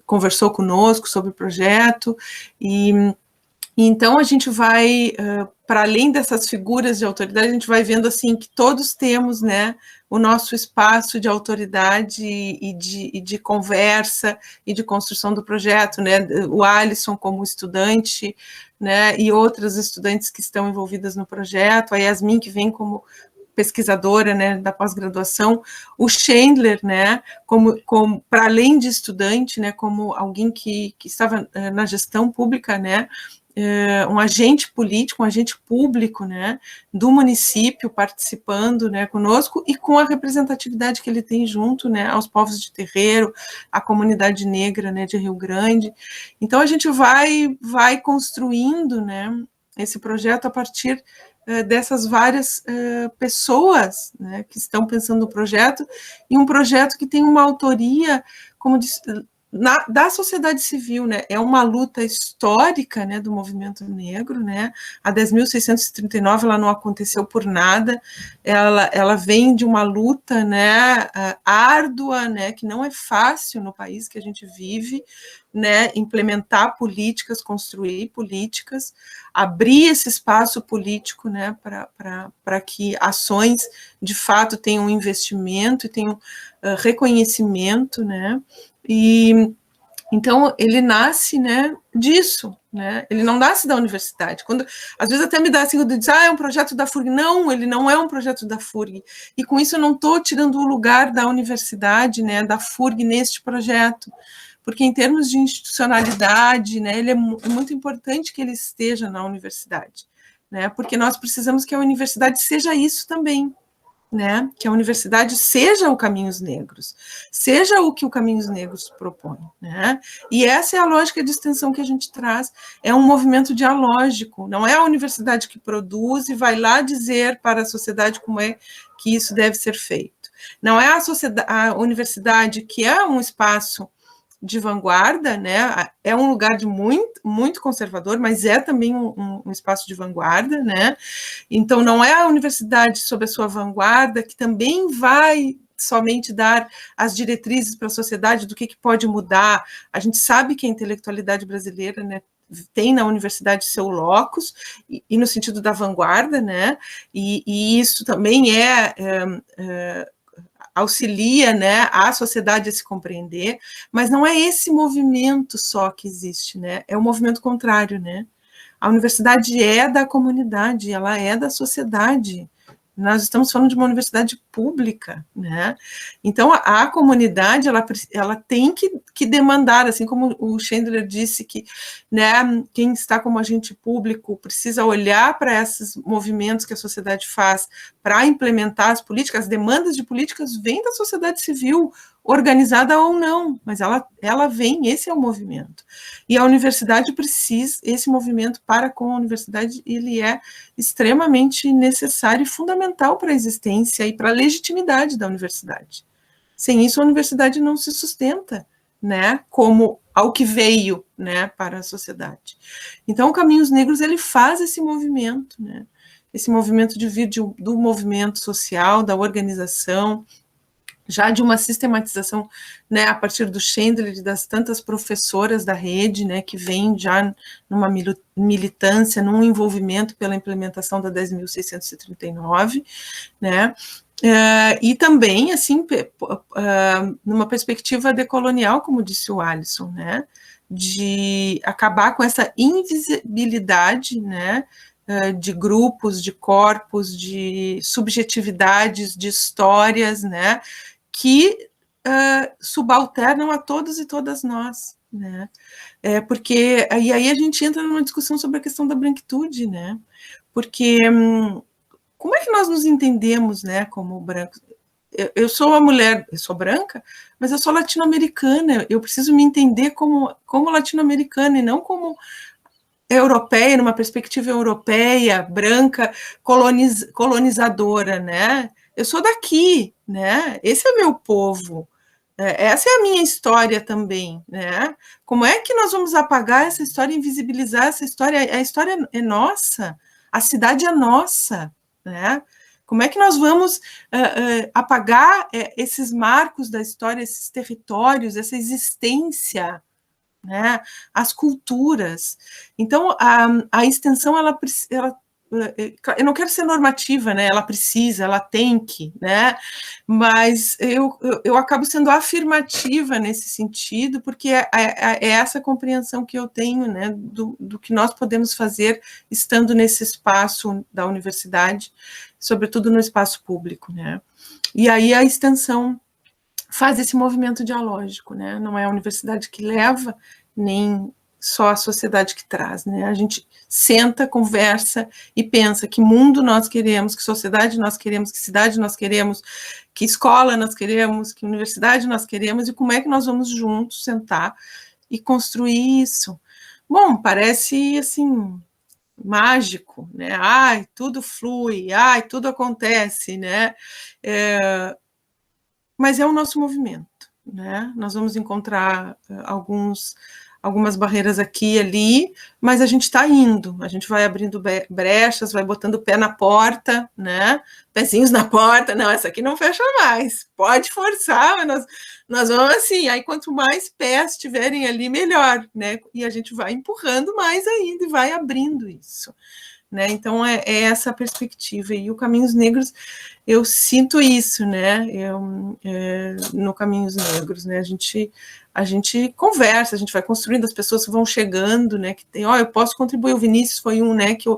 conversou conosco sobre o projeto, e então a gente vai, para além dessas figuras de autoridade, a gente vai vendo assim que todos temos, né, o nosso espaço de autoridade e de conversa e de construção do projeto, né, o Alisson como estudante, né, e outras estudantes que estão envolvidas no projeto, a Yasmin que vem como pesquisadora, né, da pós-graduação, o Chendler, né, como para além de estudante, né, como alguém que estava na gestão pública, né, um agente político, um agente público, né, do município participando, né, conosco e com a representatividade que ele tem junto, né, aos povos de terreiro, à comunidade negra, né, de Rio Grande. Então a gente vai construindo, né, esse projeto a partir dessas várias pessoas, né, que estão pensando no projeto, e um projeto que tem uma autoria, como disse, da sociedade civil, né, é uma luta histórica, né, do movimento negro, né, a 10.639 ela não aconteceu por nada, ela vem de uma luta, né, árdua, né, que não é fácil no país que a gente vive, né, implementar políticas, construir políticas, abrir esse espaço político, né, para que ações de fato tenham investimento e tenham reconhecimento, né, e então ele nasce, né, disso, né, ele não nasce da universidade. Quando, às vezes até me dá assim, quando diz, é um projeto da FURG. Não, ele não é um projeto da FURG, e com isso eu não estou tirando o lugar da universidade, né, da FURG neste projeto, porque em termos de institucionalidade, né, ele é muito importante que ele esteja na universidade, né, porque nós precisamos que a universidade seja isso também, né, que a universidade seja o Caminhos Negros, seja o que o Caminhos Negros propõe, né, e essa é a lógica de extensão que a gente traz, é um movimento dialógico, não é a universidade que produz e vai lá dizer para a sociedade como é que isso deve ser feito, não é a universidade que é um espaço de vanguarda, né, é um lugar de muito conservador, mas é também um espaço de vanguarda, né, então não é a universidade sob a sua vanguarda que também vai somente dar as diretrizes para a sociedade do que pode mudar. A gente sabe que a intelectualidade brasileira, né, tem na universidade seu locus, e no sentido da vanguarda, né, e isso também auxilia, né, a sociedade a se compreender, mas não é esse movimento só que existe, né, é o movimento contrário, né, a universidade é da comunidade, ela é da sociedade, nós estamos falando de uma universidade pública, né, então a comunidade, ela tem que demandar, assim como o Chendler disse que, né, quem está como agente público precisa olhar para esses movimentos que a sociedade faz para implementar as políticas, as demandas de políticas vêm da sociedade civil, organizada ou não, mas ela vem, esse é o movimento. E a universidade precisa, esse movimento para com a universidade, ele é extremamente necessário e fundamental para a existência e para a legitimidade da universidade. Sem isso, a universidade não se sustenta, né, como ao que veio, né, para a sociedade. Então, o Caminhos Negros, ele faz esse movimento, né, esse movimento de vir do movimento social, da organização, já de uma sistematização, né, a partir do Chandler e das tantas professoras da rede, né, que vêm já numa militância, num envolvimento pela implementação da 10.639, né, e também, assim, numa perspectiva decolonial, como disse o Alisson, né, de acabar com essa invisibilidade, né, de grupos, de corpos, de subjetividades, de histórias, né, que subalternam a todos e todas nós, né? Porque e aí a gente entra numa discussão sobre a questão da branquitude, né? Porque como é que nós nos entendemos, né, como brancos? Eu sou uma mulher, eu sou branca, mas eu sou latino-americana. Eu preciso me entender como latino-americana e não como europeia, numa perspectiva europeia, branca, colonizadora, né? Eu sou daqui, né? Esse é o meu povo. Essa é a minha história também, né? Como é que nós vamos apagar essa história, invisibilizar essa história? A história é nossa, a cidade é nossa, né? Como é que nós vamos apagar esses marcos da história, esses territórios, essa existência, né? As culturas? Então, a extensão, ela eu não quero ser normativa, né? Ela precisa, ela tem que, né? Mas eu acabo sendo afirmativa nesse sentido, porque é essa compreensão que eu tenho, né, do que nós podemos fazer estando nesse espaço da universidade, sobretudo no espaço público, né? E aí a extensão faz esse movimento dialógico, né? Não é a universidade que leva, nem só a sociedade que traz, né? A gente senta, conversa e pensa que mundo nós queremos, que sociedade nós queremos, que cidade nós queremos, que escola nós queremos, que universidade nós queremos, e como é que nós vamos juntos sentar e construir isso. Bom, parece, assim, mágico, né? Ai, tudo flui, ai, tudo acontece, né? Mas é o nosso movimento, né? Nós vamos encontrar algumas barreiras aqui e ali, mas a gente está indo, a gente vai abrindo brechas, vai botando o pé na porta, né? Pezinhos na porta, não, essa aqui não fecha mais, pode forçar, mas nós vamos assim, aí quanto mais pés tiverem ali, melhor, né? E a gente vai empurrando mais ainda e vai abrindo isso, né? Então é essa a perspectiva, e o Caminhos Negros, eu sinto isso, né? No Caminhos Negros, né? A gente conversa, a gente vai construindo, as pessoas vão chegando, né? Que tem, eu posso contribuir. O Vinícius foi um, né? Que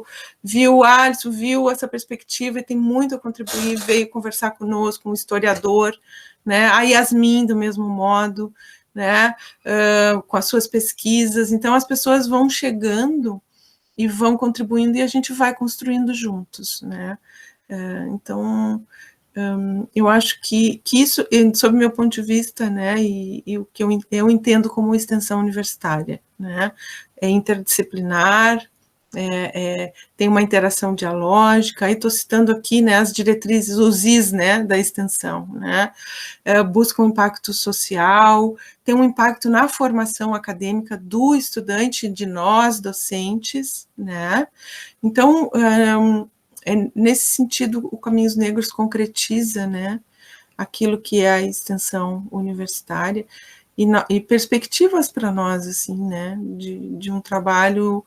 viu o Alisson, viu essa perspectiva e tem muito a contribuir, veio conversar conosco, um historiador, né? A Yasmin, do mesmo modo, né? Com as suas pesquisas. Então as pessoas vão chegando e vão contribuindo e a gente vai construindo juntos, né? Então, eu acho que isso, sob meu ponto de vista, né, e o que eu entendo como extensão universitária, né, é interdisciplinar, tem uma interação dialógica, aí estou citando aqui, né, as diretrizes, os Is, né, da extensão, né, busca um impacto social, tem um impacto na formação acadêmica do estudante, de nós, docentes, né, então, nesse sentido, o Caminhos Negros concretiza, né, aquilo que é a extensão universitária e perspectivas para nós, assim, né, de um trabalho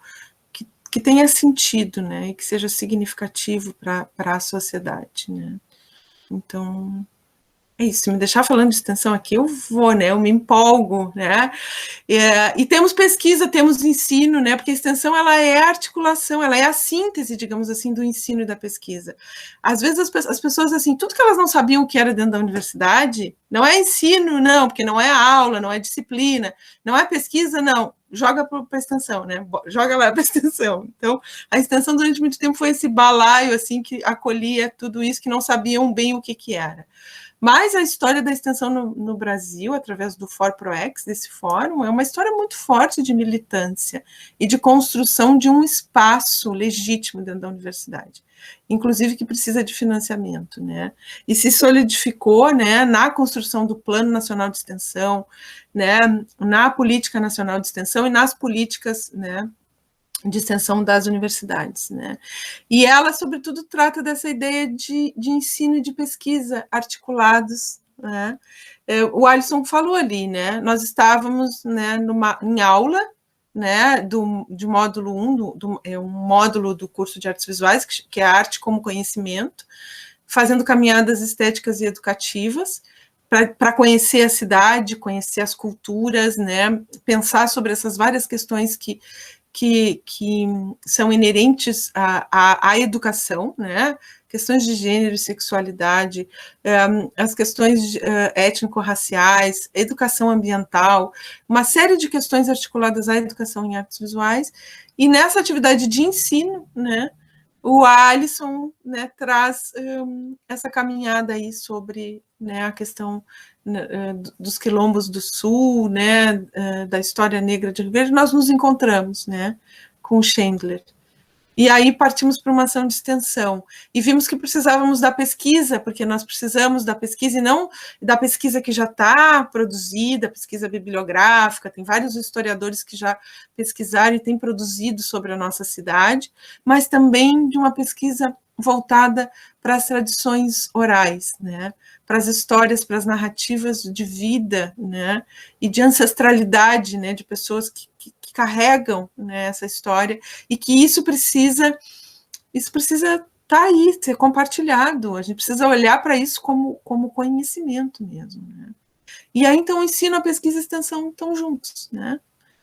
que tenha sentido, né, e que seja significativo para a sociedade, né. Então, é isso. Se me deixar falando de extensão aqui, eu vou, né, eu me empolgo, né, e temos pesquisa, temos ensino, né, porque a extensão, ela é a articulação, ela é a síntese, digamos assim, do ensino e da pesquisa. Às vezes as pessoas, assim, tudo que elas não sabiam o que era dentro da universidade, não é ensino, não, porque não é aula, não é disciplina, não é pesquisa, não, joga para a extensão, né, joga lá para a extensão. Então, a extensão durante muito tempo foi esse balaio, assim, que acolhia tudo isso, que não sabiam bem o que era. Mas a história da extensão no Brasil, através do FOR-PROEX, desse fórum, é uma história muito forte de militância e de construção de um espaço legítimo dentro da universidade, inclusive que precisa de financiamento, né? E se solidificou, né, na construção do Plano Nacional de Extensão, né, na Política Nacional de Extensão e nas políticas, né, de extensão das universidades, né? E ela, sobretudo, trata dessa ideia de ensino e de pesquisa articulados, né? O Alisson falou ali, né? Nós estávamos, né, em aula, né, de módulo 1, um módulo do curso de artes visuais, que é arte como conhecimento, fazendo caminhadas estéticas e educativas, para conhecer a cidade, conhecer as culturas, né, pensar sobre essas várias questões que são inerentes à educação, né, questões de gênero e sexualidade, as questões étnico-raciais, educação ambiental, uma série de questões articuladas à educação em artes visuais, e nessa atividade de ensino, né, o Alisson, né, traz essa caminhada aí sobre, né, a questão dos quilombos do Sul, né, da história negra de Rio Verde. Nós nos encontramos, né, com o Chandler. E aí partimos para uma ação de extensão. E vimos que precisávamos da pesquisa, porque nós precisamos da pesquisa, e não da pesquisa que já está produzida, pesquisa bibliográfica, tem vários historiadores que já pesquisaram e têm produzido sobre a nossa cidade, mas também de uma pesquisa voltada para as tradições orais, né? Para as histórias, para as narrativas de vida, né? E de ancestralidade, né? De pessoas que carregam, né, essa história, e que isso precisa estar aí, ser compartilhado, a gente precisa olhar para isso como conhecimento mesmo, né? E aí, então, o ensino, a pesquisa e a extensão estão juntos, né?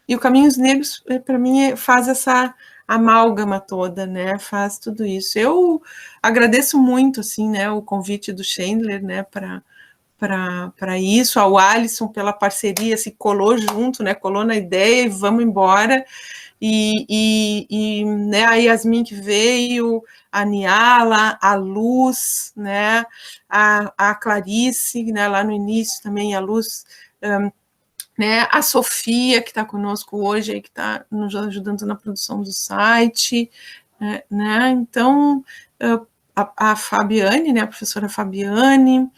E o Caminhos Negros, para mim, faz essa amálgama toda, né? Faz tudo isso. Eu agradeço muito, assim, né, o convite do Chandler, né, para isso, ao Alisson pela parceria, se colou junto, né, colou na ideia e vamos embora, e né, a Yasmin que veio, a Niala, a Luz, né, a Clarice, né, lá no início também, a Luz, né, a Sofia, que está conosco hoje, que está nos ajudando na produção do site, né, então, a Fabiane, né, a professora Fabiane,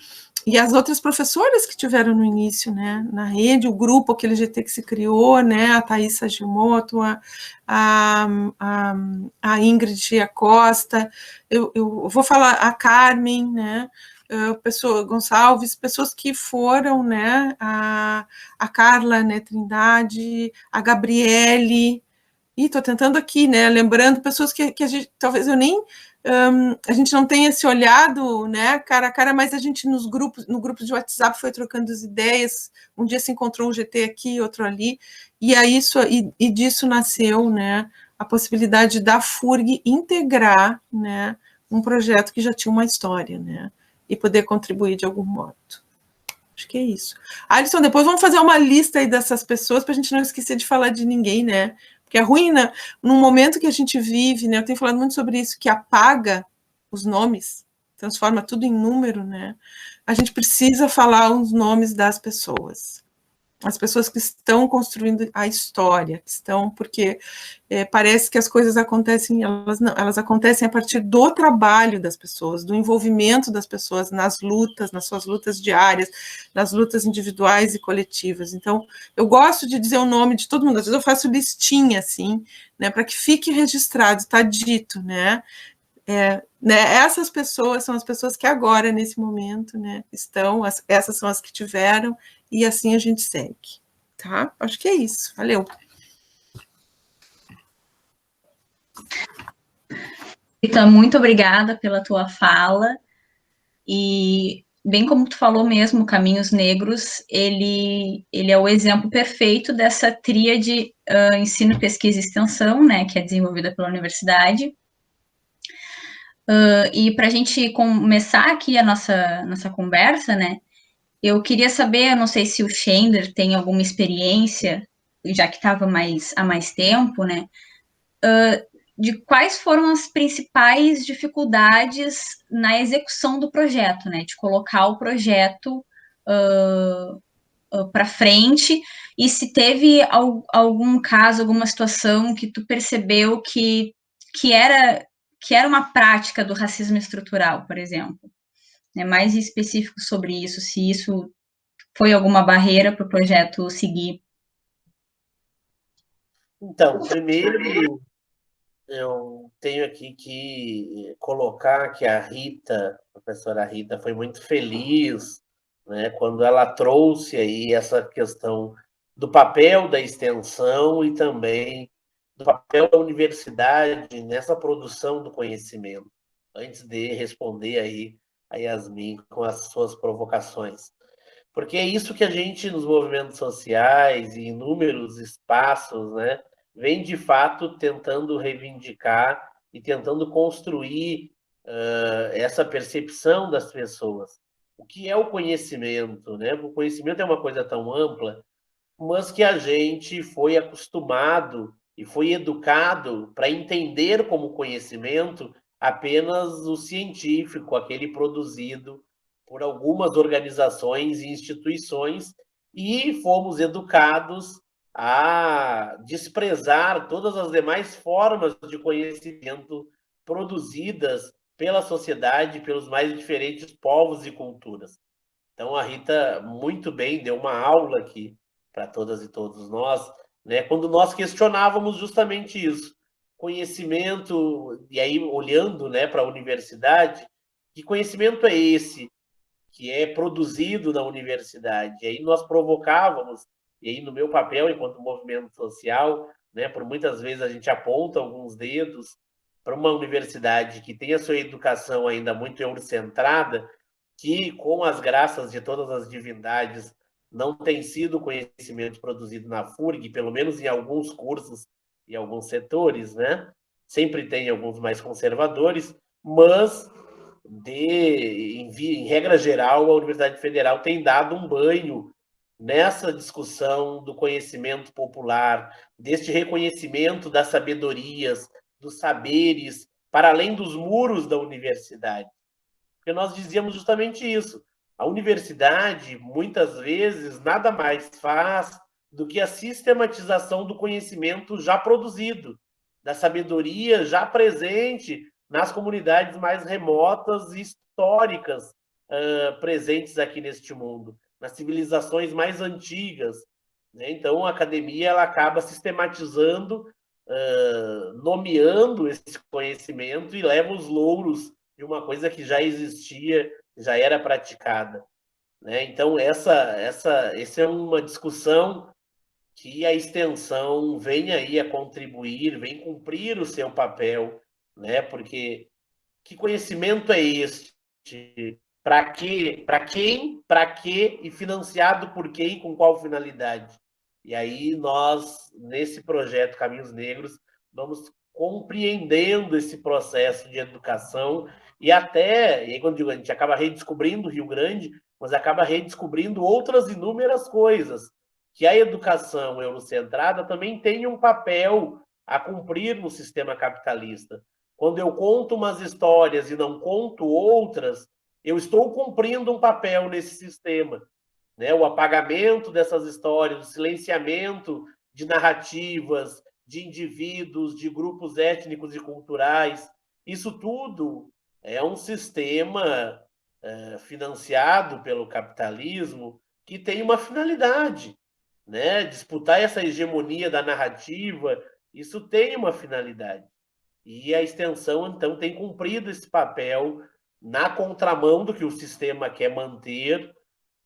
e as outras professoras que tiveram no início, né, na rede, o grupo, aquele GT que se criou, né, a Thaisa Gimoto, a Ingrid Acosta, eu vou falar a Carmen, né, Gonçalves, pessoas que foram, né, a Carla, né, Trindade, a Gabriele, e estou tentando aqui, né, lembrando pessoas que a gente, talvez eu nem, a gente não tenha se olhado, né, cara a cara, mas a gente no grupo de WhatsApp foi trocando as ideias, um dia se encontrou um GT aqui, outro ali, e aí e disso nasceu, né, a possibilidade da FURG integrar, né, um projeto que já tinha uma história, né, e poder contribuir de algum modo. Acho que é isso. Alisson, depois vamos fazer uma lista aí dessas pessoas para a gente não esquecer de falar de ninguém, né? Porque é ruim, né? Num momento que a gente vive, né? Eu tenho falado muito sobre isso, que apaga os nomes, transforma tudo em número, né? A gente precisa falar os nomes das pessoas. As pessoas que estão construindo a história, que estão, porque parece que as coisas acontecem, elas acontecem a partir do trabalho das pessoas, do envolvimento das pessoas nas suas lutas diárias, nas lutas individuais e coletivas. Então, eu gosto de dizer o nome de todo mundo, às vezes eu faço listinha, assim, né, para que fique registrado, está dito, né, essas pessoas são as pessoas que agora, nesse momento, né, estão, essas são as que tiveram, e assim a gente segue, tá? Acho que é isso, valeu. Rita, muito obrigada pela tua fala, e bem como tu falou mesmo, Caminhos Negros, ele é o exemplo perfeito dessa tríade ensino, pesquisa e extensão, né, que é desenvolvida pela universidade. E para a gente começar aqui a nossa conversa, né, eu queria saber, eu não sei se o Chandler tem alguma experiência, já que estava há mais tempo, né, de quais foram as principais dificuldades na execução do projeto, né, de colocar o projeto para frente, e se teve algum caso, alguma situação que tu percebeu que era uma prática do racismo estrutural, por exemplo. Mais específico sobre isso, se isso foi alguma barreira para o projeto seguir. Então, primeiro, eu tenho aqui que colocar que a professora Rita, foi muito feliz né, quando ela trouxe aí essa questão do papel da extensão e também do papel da universidade nessa produção do conhecimento, antes de responder aí a Yasmin com as suas provocações. Porque é isso que a gente, nos movimentos sociais e inúmeros espaços, né, vem de fato tentando reivindicar e tentando construir essa percepção das pessoas. O que é o conhecimento, né? O conhecimento é uma coisa tão ampla, mas que a gente foi acostumado e foi educado para entender como conhecimento apenas o científico, aquele produzido por algumas organizações e instituições, e fomos educados a desprezar todas as demais formas de conhecimento produzidas pela sociedade, pelos mais diferentes povos e culturas. Então, a Rita muito bem deu uma aula aqui para todas e todos nós, né, quando nós questionávamos justamente isso. Conhecimento, e aí olhando, né, para a universidade, que conhecimento é esse que é produzido na universidade? E aí nós provocávamos, e aí no meu papel enquanto movimento social, né, por muitas vezes a gente aponta alguns dedos para uma universidade que tem a sua educação ainda muito eurocentrada, que, com as graças de todas as divindades, não tem sido conhecimento produzido na FURG, pelo menos em alguns cursos e alguns setores, né? Sempre tem alguns mais conservadores, mas, em regra geral, a Universidade Federal tem dado um banho nessa discussão do conhecimento popular, deste reconhecimento das sabedorias, dos saberes, para além dos muros da universidade. Porque nós dizíamos justamente isso. A universidade, muitas vezes, nada mais faz do que a sistematização do conhecimento já produzido, da sabedoria já presente nas comunidades mais remotas e históricas presentes aqui neste mundo, nas civilizações mais antigas. Né? Então, a academia ela acaba sistematizando, nomeando esse conhecimento e leva os louros de uma coisa que já existia, já era praticada. Né? Então, essa é uma discussão que a extensão vem aí a contribuir, vem cumprir o seu papel, né? Porque que conhecimento é este? Para quê? Para quem? Para quê? E financiado por quem? Com qual finalidade? E aí nós, nesse projeto Caminhos Negros, vamos compreendendo esse processo de educação e até, e aí quando digo, a gente acaba redescobrindo o Rio Grande, mas acaba redescobrindo outras inúmeras coisas, que a educação eurocentrada também tem um papel a cumprir no sistema capitalista. Quando eu conto umas histórias e não conto outras, eu estou cumprindo um papel nesse sistema. Né? O apagamento dessas histórias, o silenciamento de narrativas, de indivíduos, de grupos étnicos e culturais, isso tudo é um sistema financiado pelo capitalismo que tem uma finalidade, né? Disputar essa hegemonia da narrativa, isso tem uma finalidade. E a extensão, então, tem cumprido esse papel na contramão do que o sistema quer manter,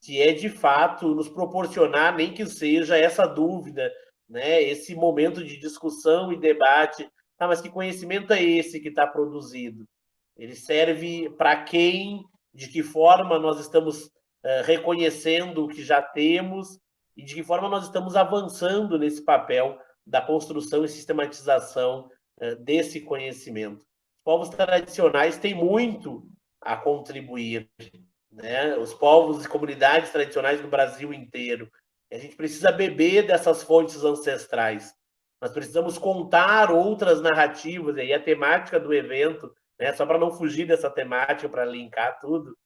que é, de fato, nos proporcionar, nem que seja essa dúvida, né? Esse momento de discussão e debate. Tá, mas que conhecimento é esse que está produzido? Ele serve para quem? De que forma nós estamos reconhecendo o que já temos e de que forma nós estamos avançando nesse papel da construção e sistematização desse conhecimento. Os povos tradicionais têm muito a contribuir, né? Os povos e comunidades tradicionais do Brasil inteiro. A gente precisa beber dessas fontes ancestrais. Nós precisamos contar outras narrativas, e aí a temática do evento, né, só para não fugir dessa temática, para linkar tudo,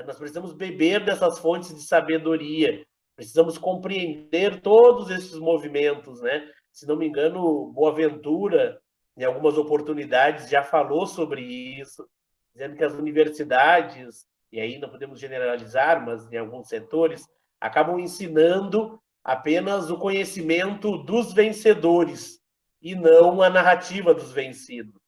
nós precisamos beber dessas fontes de sabedoria, precisamos compreender todos esses movimentos, né? Se não me engano, Boaventura, em algumas oportunidades, já falou sobre isso, dizendo que as universidades, e aí não podemos generalizar, mas em alguns setores, acabam ensinando apenas o conhecimento dos vencedores e não a narrativa dos vencidos.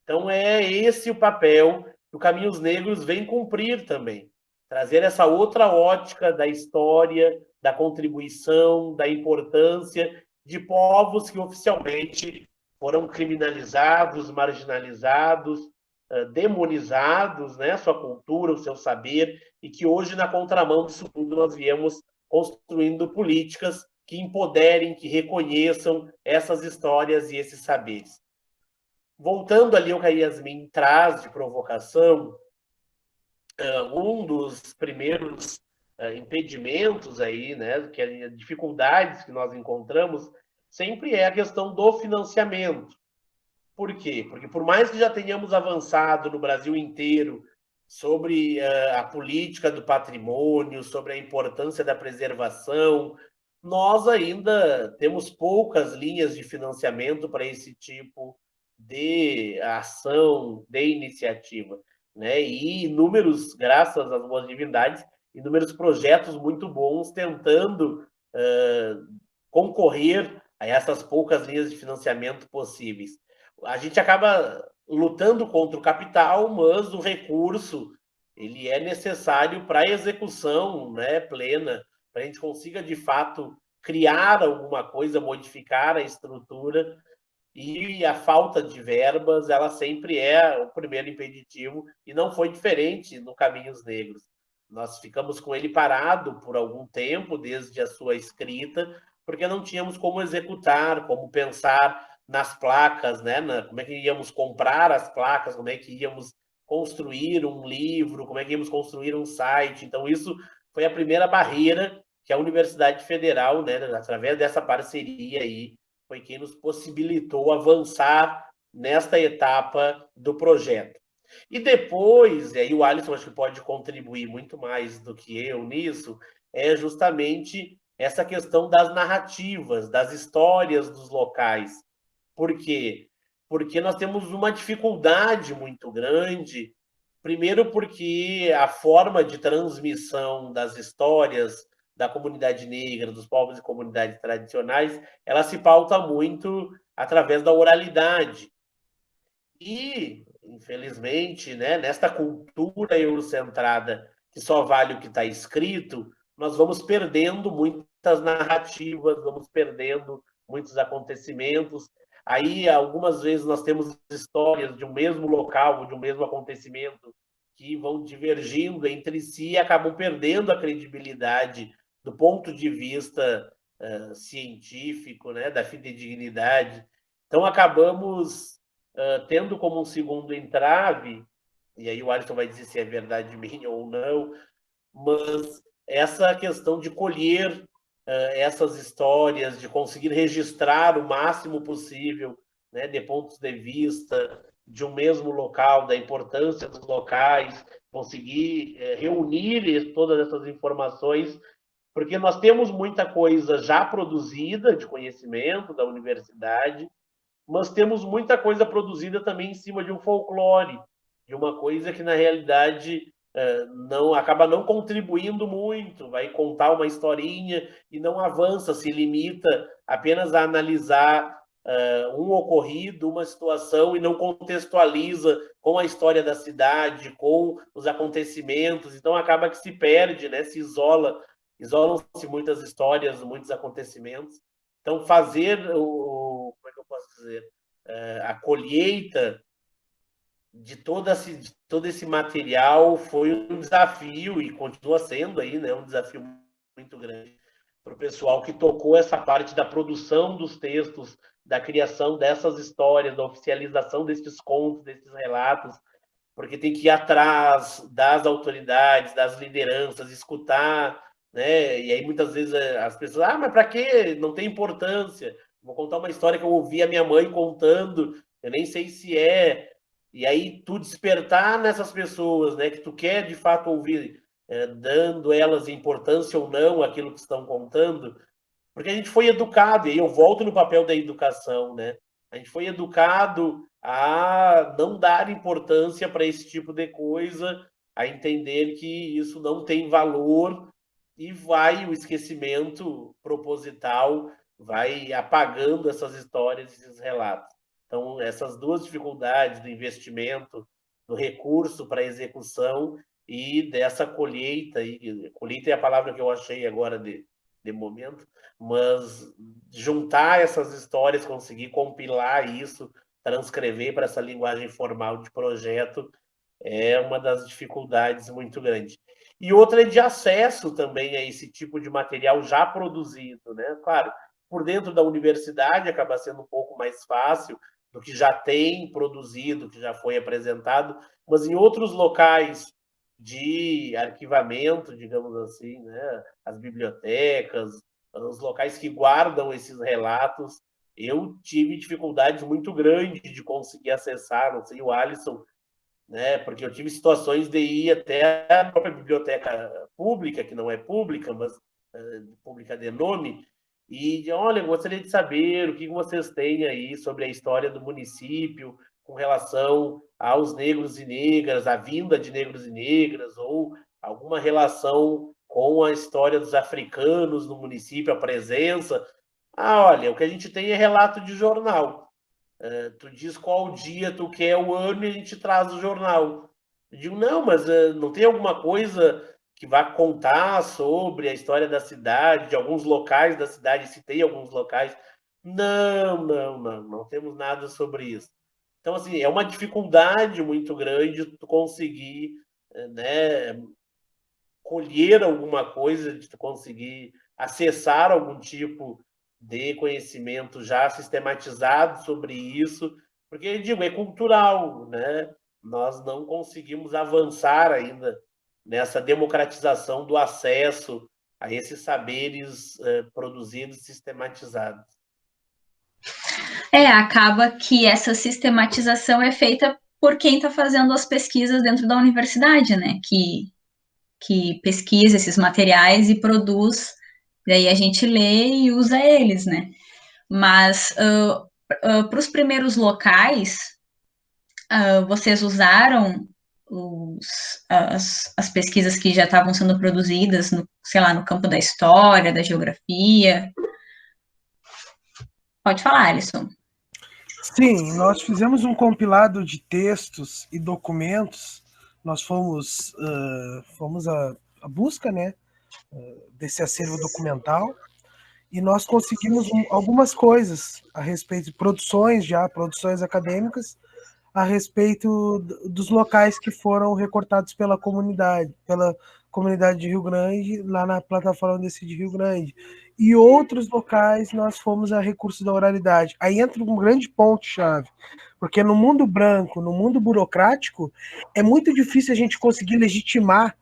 Então, é esse o papel que o Caminhos Negros vem cumprir também. trazer essa outra ótica da história, da contribuição, da importância de povos que oficialmente foram criminalizados, marginalizados, demonizados, né, sua cultura, o seu saber, e que hoje, na contramão disso tudo, nós viemos construindo políticas que empoderem, que reconheçam essas histórias e esses saberes. Voltando ali ao que a Yasmin traz de provocação, um dos primeiros impedimentos aí, né, que dificuldades que nós encontramos, sempre é a questão do financiamento. Por quê? Porque por mais que já tenhamos avançado no Brasil inteiro sobre a política do patrimônio, sobre a importância da preservação, nós ainda temos poucas linhas de financiamento para esse tipo de ação, de iniciativa, né? E inúmeros, graças às boas divindades, inúmeros projetos muito bons tentando concorrer a essas poucas linhas de financiamento possíveis. A gente acaba lutando contra o capital, mas o recurso ele é necessário para a execução, né, plena, para a gente consiga, de fato, criar alguma coisa, modificar a estrutura, e a falta de verbas, ela sempre é o primeiro impeditivo, e não foi diferente no Caminhos Negros. Nós ficamos com ele parado por algum tempo, desde a sua escrita, porque não tínhamos como executar, como pensar nas placas, né? Como é que íamos comprar as placas, como é que íamos construir um livro, como é que íamos construir um site. Então, isso foi a primeira barreira que a Universidade Federal, né, através dessa parceria aí, foi quem nos possibilitou avançar nesta etapa do projeto. E depois, e aí o Alisson acho que pode contribuir muito mais do que eu nisso, é justamente essa questão das narrativas, das histórias dos locais. Por quê? Porque nós temos uma dificuldade muito grande, primeiro porque a forma de transmissão das histórias da comunidade negra, dos povos e comunidades tradicionais, ela se pauta muito através da oralidade. E, infelizmente, né, nesta cultura eurocentrada que só vale o que está escrito, nós vamos perdendo muitas narrativas, vamos perdendo muitos acontecimentos. Aí, algumas vezes, nós temos histórias de um mesmo local, de um mesmo acontecimento, que vão divergindo entre si e acabam perdendo a credibilidade do ponto de vista científico, né, da fidedignidade. Então, acabamos tendo como um segundo entrave, e aí o Alisson vai dizer se é verdade minha ou não, mas essa questão de colher essas histórias, de conseguir registrar o máximo possível, né, de pontos de vista de um mesmo local, da importância dos locais, conseguir reunir todas essas informações, porque nós temos muita coisa já produzida de conhecimento da universidade, mas temos muita coisa produzida também em cima de um folclore, de uma coisa que, na realidade, acaba não contribuindo muito, vai contar uma historinha e não avança, se limita apenas a analisar um ocorrido, uma situação, e não contextualiza com a história da cidade, com os acontecimentos. Então, acaba que se perde, né? Se isolam-se muitas histórias, muitos acontecimentos. Então, fazer como é que eu posso dizer? A colheita de todo esse material foi um desafio, e continua sendo aí, né, um desafio muito grande para o pessoal que tocou essa parte da produção dos textos, da criação dessas histórias, da oficialização desses contos, desses relatos, porque tem que ir atrás das autoridades, das lideranças, escutar, né? E aí muitas vezes as pessoas, mas para quê? Não tem importância. Vou contar uma história que eu ouvi a minha mãe contando, eu nem sei se é. E aí tu despertar nessas pessoas, né, que tu quer de fato ouvir, dando elas importância ou não aquilo que estão contando, porque a gente foi educado, e aí eu volto no papel da educação, né? A gente foi educado a não dar importância para esse tipo de coisa, a entender que isso não tem valor, e o esquecimento proposital vai apagando essas histórias, esses relatos. Então, essas duas dificuldades do investimento, do recurso para a execução, e dessa colheita, e colheita é a palavra que eu achei agora de momento, mas juntar essas histórias, conseguir compilar isso, transcrever para essa linguagem formal de projeto, é uma das dificuldades muito grandes. E outra é de acesso também a esse tipo de material já produzido, né? Claro, por dentro da universidade acaba sendo um pouco mais fácil do que já tem produzido, que já foi apresentado, mas em outros locais de arquivamento, digamos assim, né? As bibliotecas, os locais que guardam esses relatos, eu tive dificuldades muito grandes de conseguir acessar, não sei, o Alisson, né? Porque eu tive situações de ir até a própria biblioteca pública, que não é pública, mas pública de nome, e olha, eu gostaria de saber o que vocês têm aí sobre a história do município com relação aos negros e negras, a vinda de negros e negras, ou alguma relação com a história dos africanos no município, a presença. Ah, olha, o que a gente tem é relato de jornal. Tu diz qual dia tu quer o ano e a gente traz o jornal. Eu digo, não, mas não tem alguma coisa que vá contar sobre a história da cidade, de alguns locais da cidade, se tem alguns locais. Não temos nada sobre isso. Então, assim, é uma dificuldade muito grande tu conseguir, né, colher alguma coisa, de tu conseguir acessar algum tipo de conhecimento já sistematizado sobre isso, porque, eu digo, é cultural, né? Nós não conseguimos avançar ainda nessa democratização do acesso a esses saberes produzidos e sistematizados. Acaba que essa sistematização é feita por quem está fazendo as pesquisas dentro da universidade, né? Que pesquisa esses materiais e produz, daí a gente lê e usa eles, né? Mas para os primeiros locais, vocês usaram as pesquisas que já estavam sendo produzidas, sei lá, no campo da história, da geografia? Pode falar, Alisson. Sim, nós fizemos um compilado de textos e documentos. Nós fomos à busca, né, desse acervo documental, e nós conseguimos algumas coisas a respeito de produções acadêmicas, a respeito dos locais que foram recortados pela comunidade de Rio Grande, lá na plataforma Decide Rio Grande. E outros locais nós fomos a recursos da oralidade. Aí entra um grande ponto-chave, porque no mundo branco, no mundo burocrático, é muito difícil a gente conseguir legitimar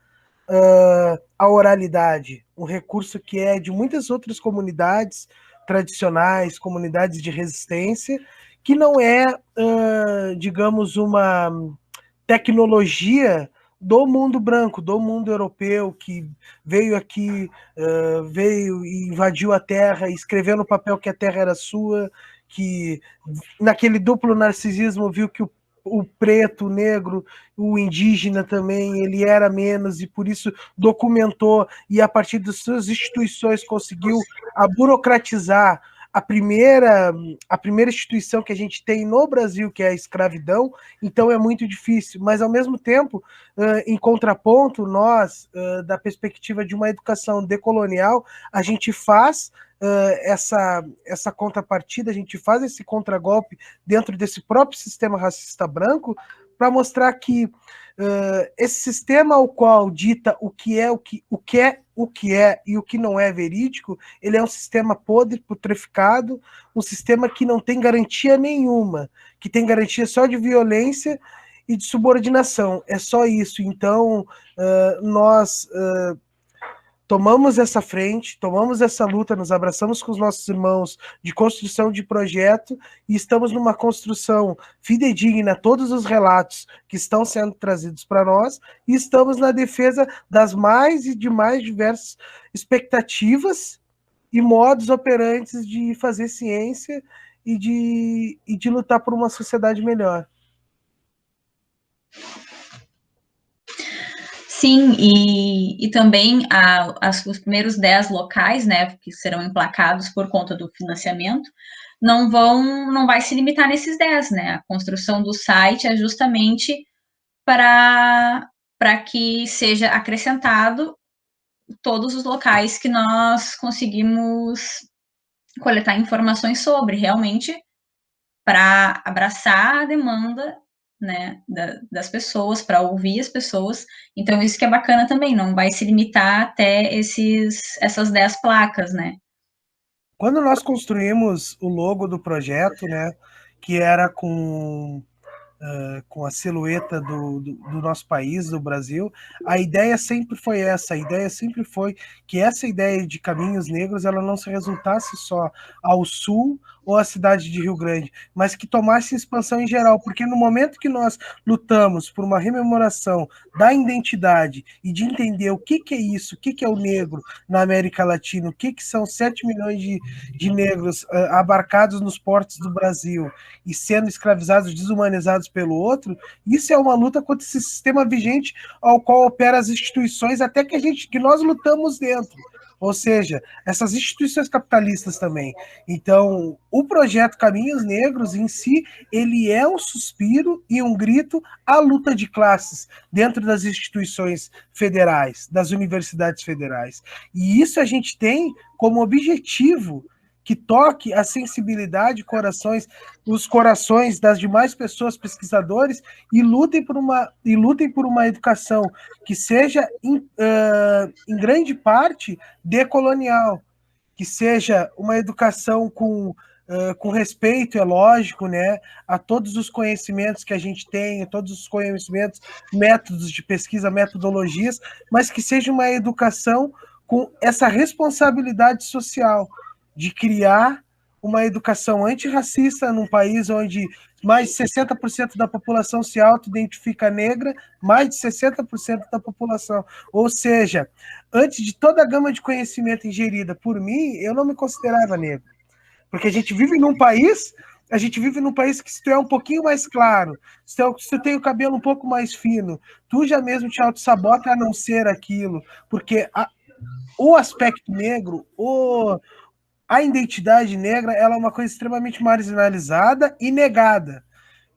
a oralidade, um recurso que é de muitas outras comunidades tradicionais, comunidades de resistência, que não é, digamos, uma tecnologia do mundo branco, do mundo europeu, que veio aqui, veio e invadiu a terra, escreveu no papel que a terra era sua, que naquele duplo narcisismo viu que o preto, o negro, o indígena também, ele era menos e por isso documentou e a partir das suas instituições conseguiu burocratizar a primeira instituição que a gente tem no Brasil, que é a escravidão, então é muito difícil, mas ao mesmo tempo, em contraponto, nós, da perspectiva de uma educação decolonial, a gente faz essa contrapartida, a gente faz esse contragolpe dentro desse próprio sistema racista branco para mostrar que esse sistema ao qual dita o que é e o que não é verídico, ele é um sistema podre, putreficado, um sistema que não tem garantia nenhuma, que tem garantia só de violência e de subordinação. É só isso. Então, nós tomamos essa frente, tomamos essa luta, nos abraçamos com os nossos irmãos de construção de projeto e estamos numa construção fidedigna a todos os relatos que estão sendo trazidos para nós e estamos na defesa das mais diversas expectativas e modos operantes de fazer ciência e de lutar por uma sociedade melhor. Sim, e também os primeiros 10 locais, né, que serão emplacados por conta do financiamento, não vai se limitar nesses 10, né? A construção do site é justamente para para que seja acrescentado todos os locais que nós conseguimos coletar informações sobre, realmente, para abraçar a demanda, né, das pessoas, para ouvir as pessoas. Então, isso que é bacana também, não vai se limitar até essas 10 placas, né? Quando nós construímos o logo do projeto, né, que era com a silhueta do nosso país, do Brasil, a ideia sempre foi essa, a ideia sempre foi que essa ideia de Caminhos Negros ela não se resultasse só ao sul ou à cidade de Rio Grande, mas que tomasse expansão em geral, porque no momento que nós lutamos por uma rememoração da identidade e de entender o que é isso, o que é o negro na América Latina, o que são 7 milhões de negros abarcados nos portos do Brasil e sendo escravizados, desumanizados pelo outro, isso é uma luta contra esse sistema vigente ao qual opera as instituições, até que nós lutamos dentro. Ou seja, essas instituições capitalistas também. Então, o projeto Caminhos Negros em si, ele é um suspiro e um grito à luta de classes dentro das instituições federais, das universidades federais. E isso a gente tem como objetivo que toque a sensibilidade, os corações das demais pessoas, pesquisadores, e lutem por uma educação que seja, em grande parte, decolonial, que seja uma educação com respeito, é lógico, né, a todos os conhecimentos que a gente tem, todos os conhecimentos, métodos de pesquisa, metodologias, mas que seja uma educação com essa responsabilidade social, de criar uma educação antirracista num país onde mais de 60% da população se auto-identifica negra, mais de 60% da população. Ou seja, antes de toda a gama de conhecimento ingerida por mim, eu não me considerava negro. Porque a gente vive num país que se tu é um pouquinho mais claro, se tu tem o cabelo um pouco mais fino, tu já mesmo te auto-sabota a não ser aquilo. Porque o aspecto negro, a identidade negra, ela é uma coisa extremamente marginalizada e negada.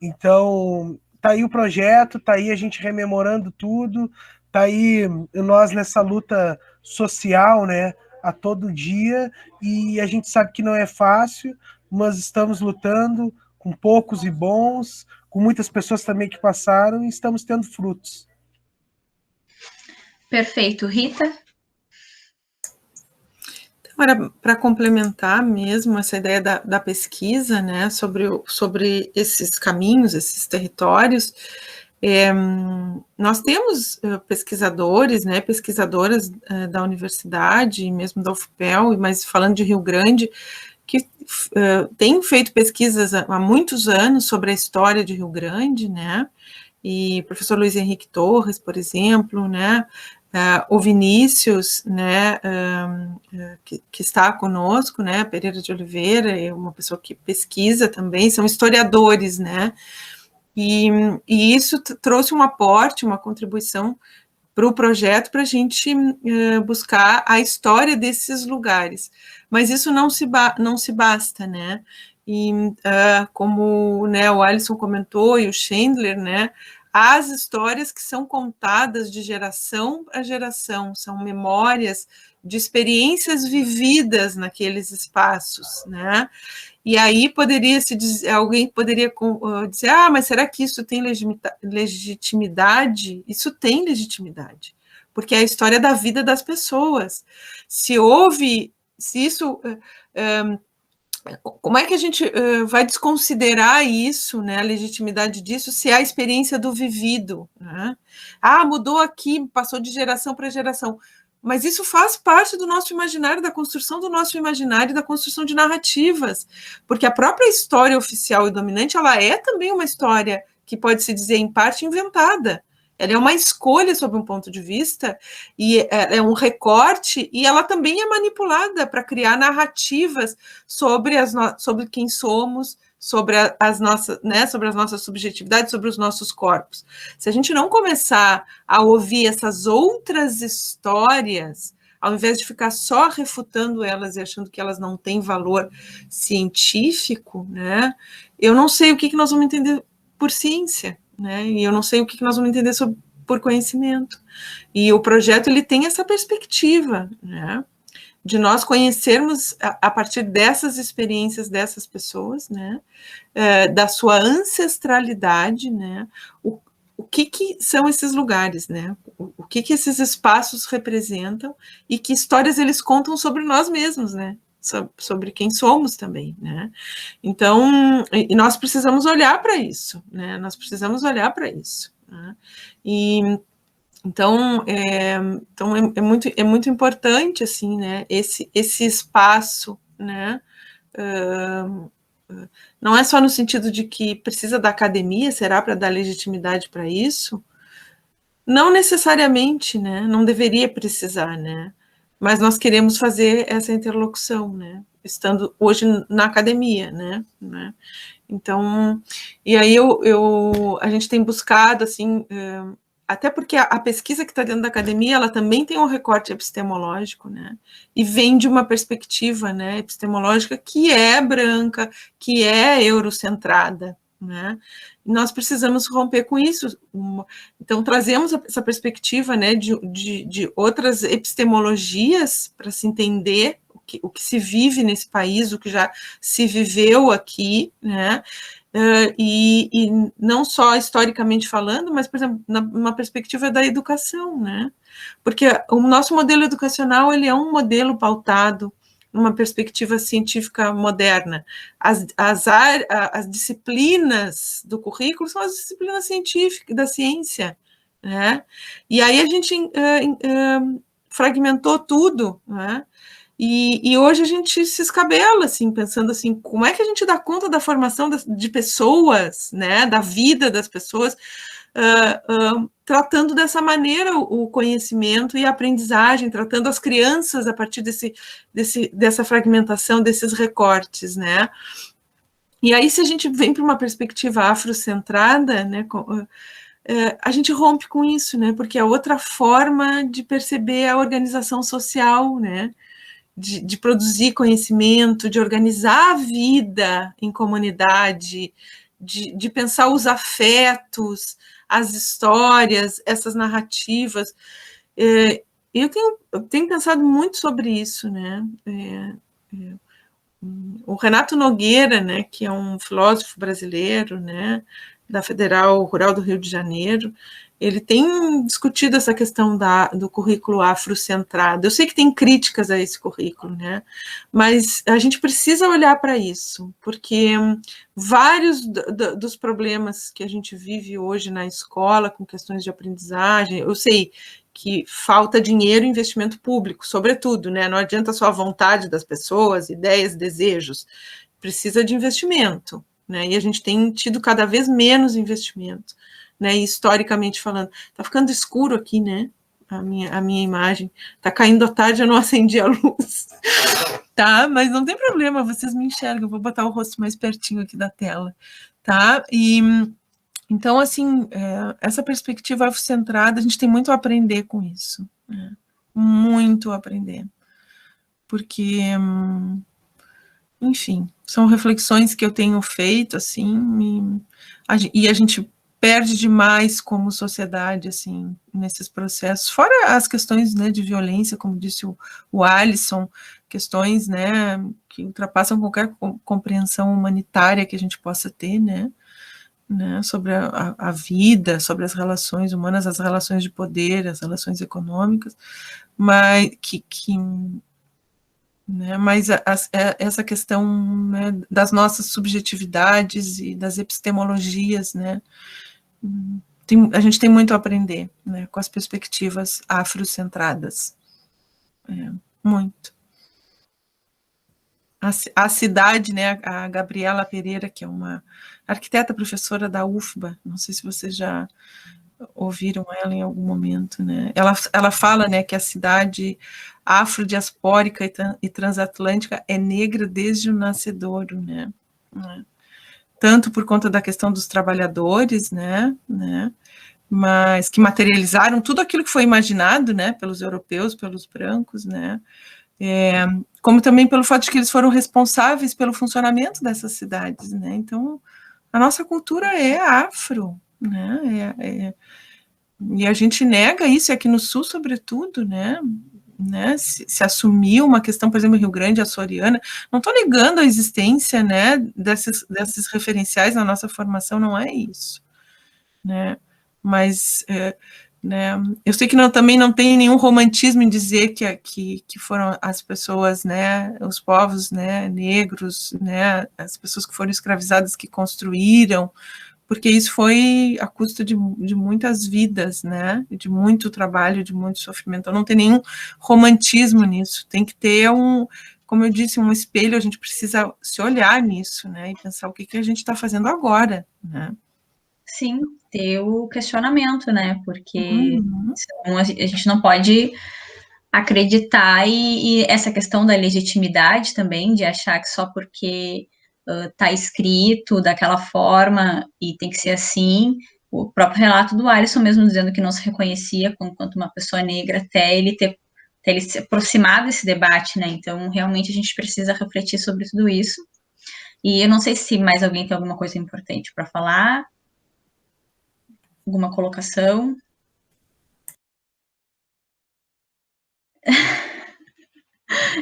Então, tá aí o projeto, tá aí a gente rememorando tudo, tá aí nós nessa luta social, né, a todo dia, e a gente sabe que não é fácil, mas estamos lutando com poucos e bons, com muitas pessoas também que passaram, e estamos tendo frutos. Perfeito. Rita? Para complementar mesmo essa ideia da pesquisa, né, sobre esses caminhos, esses territórios, nós temos pesquisadores, né, pesquisadoras da universidade, mesmo da UFPEL, mas falando de Rio Grande, que têm feito pesquisas há muitos anos sobre a história de Rio Grande, né, e o professor Luiz Henrique Torres, por exemplo, né, o Vinícius, né, que está conosco, né, Pereira de Oliveira, é uma pessoa que pesquisa também, são historiadores, né, e isso trouxe um aporte, uma contribuição para o projeto, para a gente buscar a história desses lugares, mas isso não se basta, né, e como, né, o Alisson comentou, e o Chandler, né, as histórias que são contadas de geração a geração, são memórias de experiências vividas naqueles espaços, né? E aí alguém poderia dizer, mas será que isso tem legitimidade? Isso tem legitimidade, porque é a história da vida das pessoas. Se isso... como é que a gente vai desconsiderar isso, né, a legitimidade disso, se é a experiência do vivido, né? Mudou aqui, passou de geração para geração, mas isso faz parte do nosso imaginário, da construção do nosso imaginário, da construção de narrativas, porque a própria história oficial e dominante, ela é também uma história que pode se dizer, em parte, inventada. Ela é uma escolha sob um ponto de vista, e é um recorte, e ela também é manipulada para criar narrativas sobre quem somos, sobre as nossas subjetividades, sobre os nossos corpos. Se a gente não começar a ouvir essas outras histórias, ao invés de ficar só refutando elas e achando que elas não têm valor científico, né, eu não sei o que nós vamos entender por ciência, né? E eu não sei o que nós vamos entender por conhecimento. E o projeto ele tem essa perspectiva, né, de nós conhecermos a partir dessas experiências dessas pessoas, né, da sua ancestralidade, né, o que são esses lugares, né, o que esses espaços representam e que histórias eles contam sobre nós mesmos, né, sobre quem somos também, né. Então, e nós precisamos olhar para isso, né, nós precisamos olhar para isso, né? Então, é muito importante, assim, né, esse espaço, né, não é só no sentido de que precisa da academia, será para dar legitimidade para isso? Não necessariamente, né, não deveria precisar, né, mas nós queremos fazer essa interlocução, né, estando hoje na academia, né. Então, e aí a gente tem buscado, assim, até porque a pesquisa que está dentro da academia, ela também tem um recorte epistemológico, né, e vem de uma perspectiva, né, epistemológica que é branca, que é eurocentrada, né, e nós precisamos romper com isso. Então, trazemos essa perspectiva, né, de outras epistemologias para se entender o que se vive nesse país, o que já se viveu aqui, né, e não só historicamente falando, mas, por exemplo, numa perspectiva da educação, né, porque o nosso modelo educacional, ele é um modelo pautado numa perspectiva científica moderna. As disciplinas do currículo são as disciplinas científicas, da ciência, né, e aí a gente fragmentou tudo, né, e hoje a gente se escabela, assim, pensando assim, como é que a gente dá conta da formação de pessoas, né, da vida das pessoas, tratando dessa maneira o conhecimento e a aprendizagem, tratando as crianças a partir dessa fragmentação, desses recortes, né. E aí, se a gente vem para uma perspectiva afrocentrada, né, a gente rompe com isso, né, porque é outra forma de perceber a organização social, né, de produzir conhecimento, de organizar a vida em comunidade, de pensar os afetos, as histórias, essas narrativas. Eu tenho pensado muito sobre isso, né? O Renato Nogueira, né, que é um filósofo brasileiro, né, da Federal Rural do Rio de Janeiro, ele tem discutido essa questão do currículo afrocentrado. Eu sei que tem críticas a esse currículo, né, mas a gente precisa olhar para isso, porque vários dos problemas que a gente vive hoje na escola, com questões de aprendizagem, eu sei que falta dinheiro e investimento público, sobretudo, né, não adianta só a vontade das pessoas, ideias, desejos, precisa de investimento, né, e a gente tem tido cada vez menos investimento, né, e historicamente falando, tá ficando escuro aqui, né, a minha imagem, tá caindo à tarde, eu não acendi a luz, tá, mas não tem problema, vocês me enxergam, eu vou botar o rosto mais pertinho aqui da tela, tá, e então, assim, essa perspectiva afrocentrada, a gente tem muito a aprender com isso, né, muito a aprender, porque, enfim, são reflexões que eu tenho feito, assim, e a gente perde demais como sociedade, assim, nesses processos, fora as questões, né, de violência, como disse o Alisson, questões, né, que ultrapassam qualquer compreensão humanitária que a gente possa ter, né, sobre a vida, sobre as relações humanas, as relações de poder, as relações econômicas, mas né, mas essa questão, né, das nossas subjetividades e das epistemologias, né, a gente tem muito a aprender, né, com as perspectivas afrocentradas, muito. A cidade, né, a Gabriela Pereira, que é uma arquiteta, professora da UFBA, não sei se vocês já ouviram ela em algum momento, né, ela fala, né, que a cidade afrodiaspórica e transatlântica é negra desde o nascedouro, né, tanto por conta da questão dos trabalhadores, né, mas que materializaram tudo aquilo que foi imaginado, né, pelos europeus, pelos brancos, né, como também pelo fato de que eles foram responsáveis pelo funcionamento dessas cidades, né, então a nossa cultura é afro, né, E a gente nega isso, e aqui no Sul, sobretudo, né? Se assumiu uma questão, por exemplo, Rio Grande, açoriana, não estou negando a existência, né, desses referenciais na nossa formação, não é isso, né? Mas né, eu sei que também não tem nenhum romantismo em dizer que foram as pessoas, né, os povos, né, negros, né, as pessoas que foram escravizadas que construíram, porque isso foi a custo de muitas vidas, né, de muito trabalho, de muito sofrimento. Então, não tem nenhum romantismo nisso, tem que ter como eu disse, um espelho, a gente precisa se olhar nisso, né, e pensar o que a gente está fazendo agora, né. Sim, ter o questionamento, né, porque senão a gente não pode acreditar, e essa questão da legitimidade também, de achar que só porque está escrito daquela forma e tem que ser assim. O próprio relato do Alisson mesmo dizendo que não se reconhecia enquanto uma pessoa negra até ele se aproximar desse debate, né? Então, realmente, a gente precisa refletir sobre tudo isso. E eu não sei se mais alguém tem alguma coisa importante para falar, alguma colocação.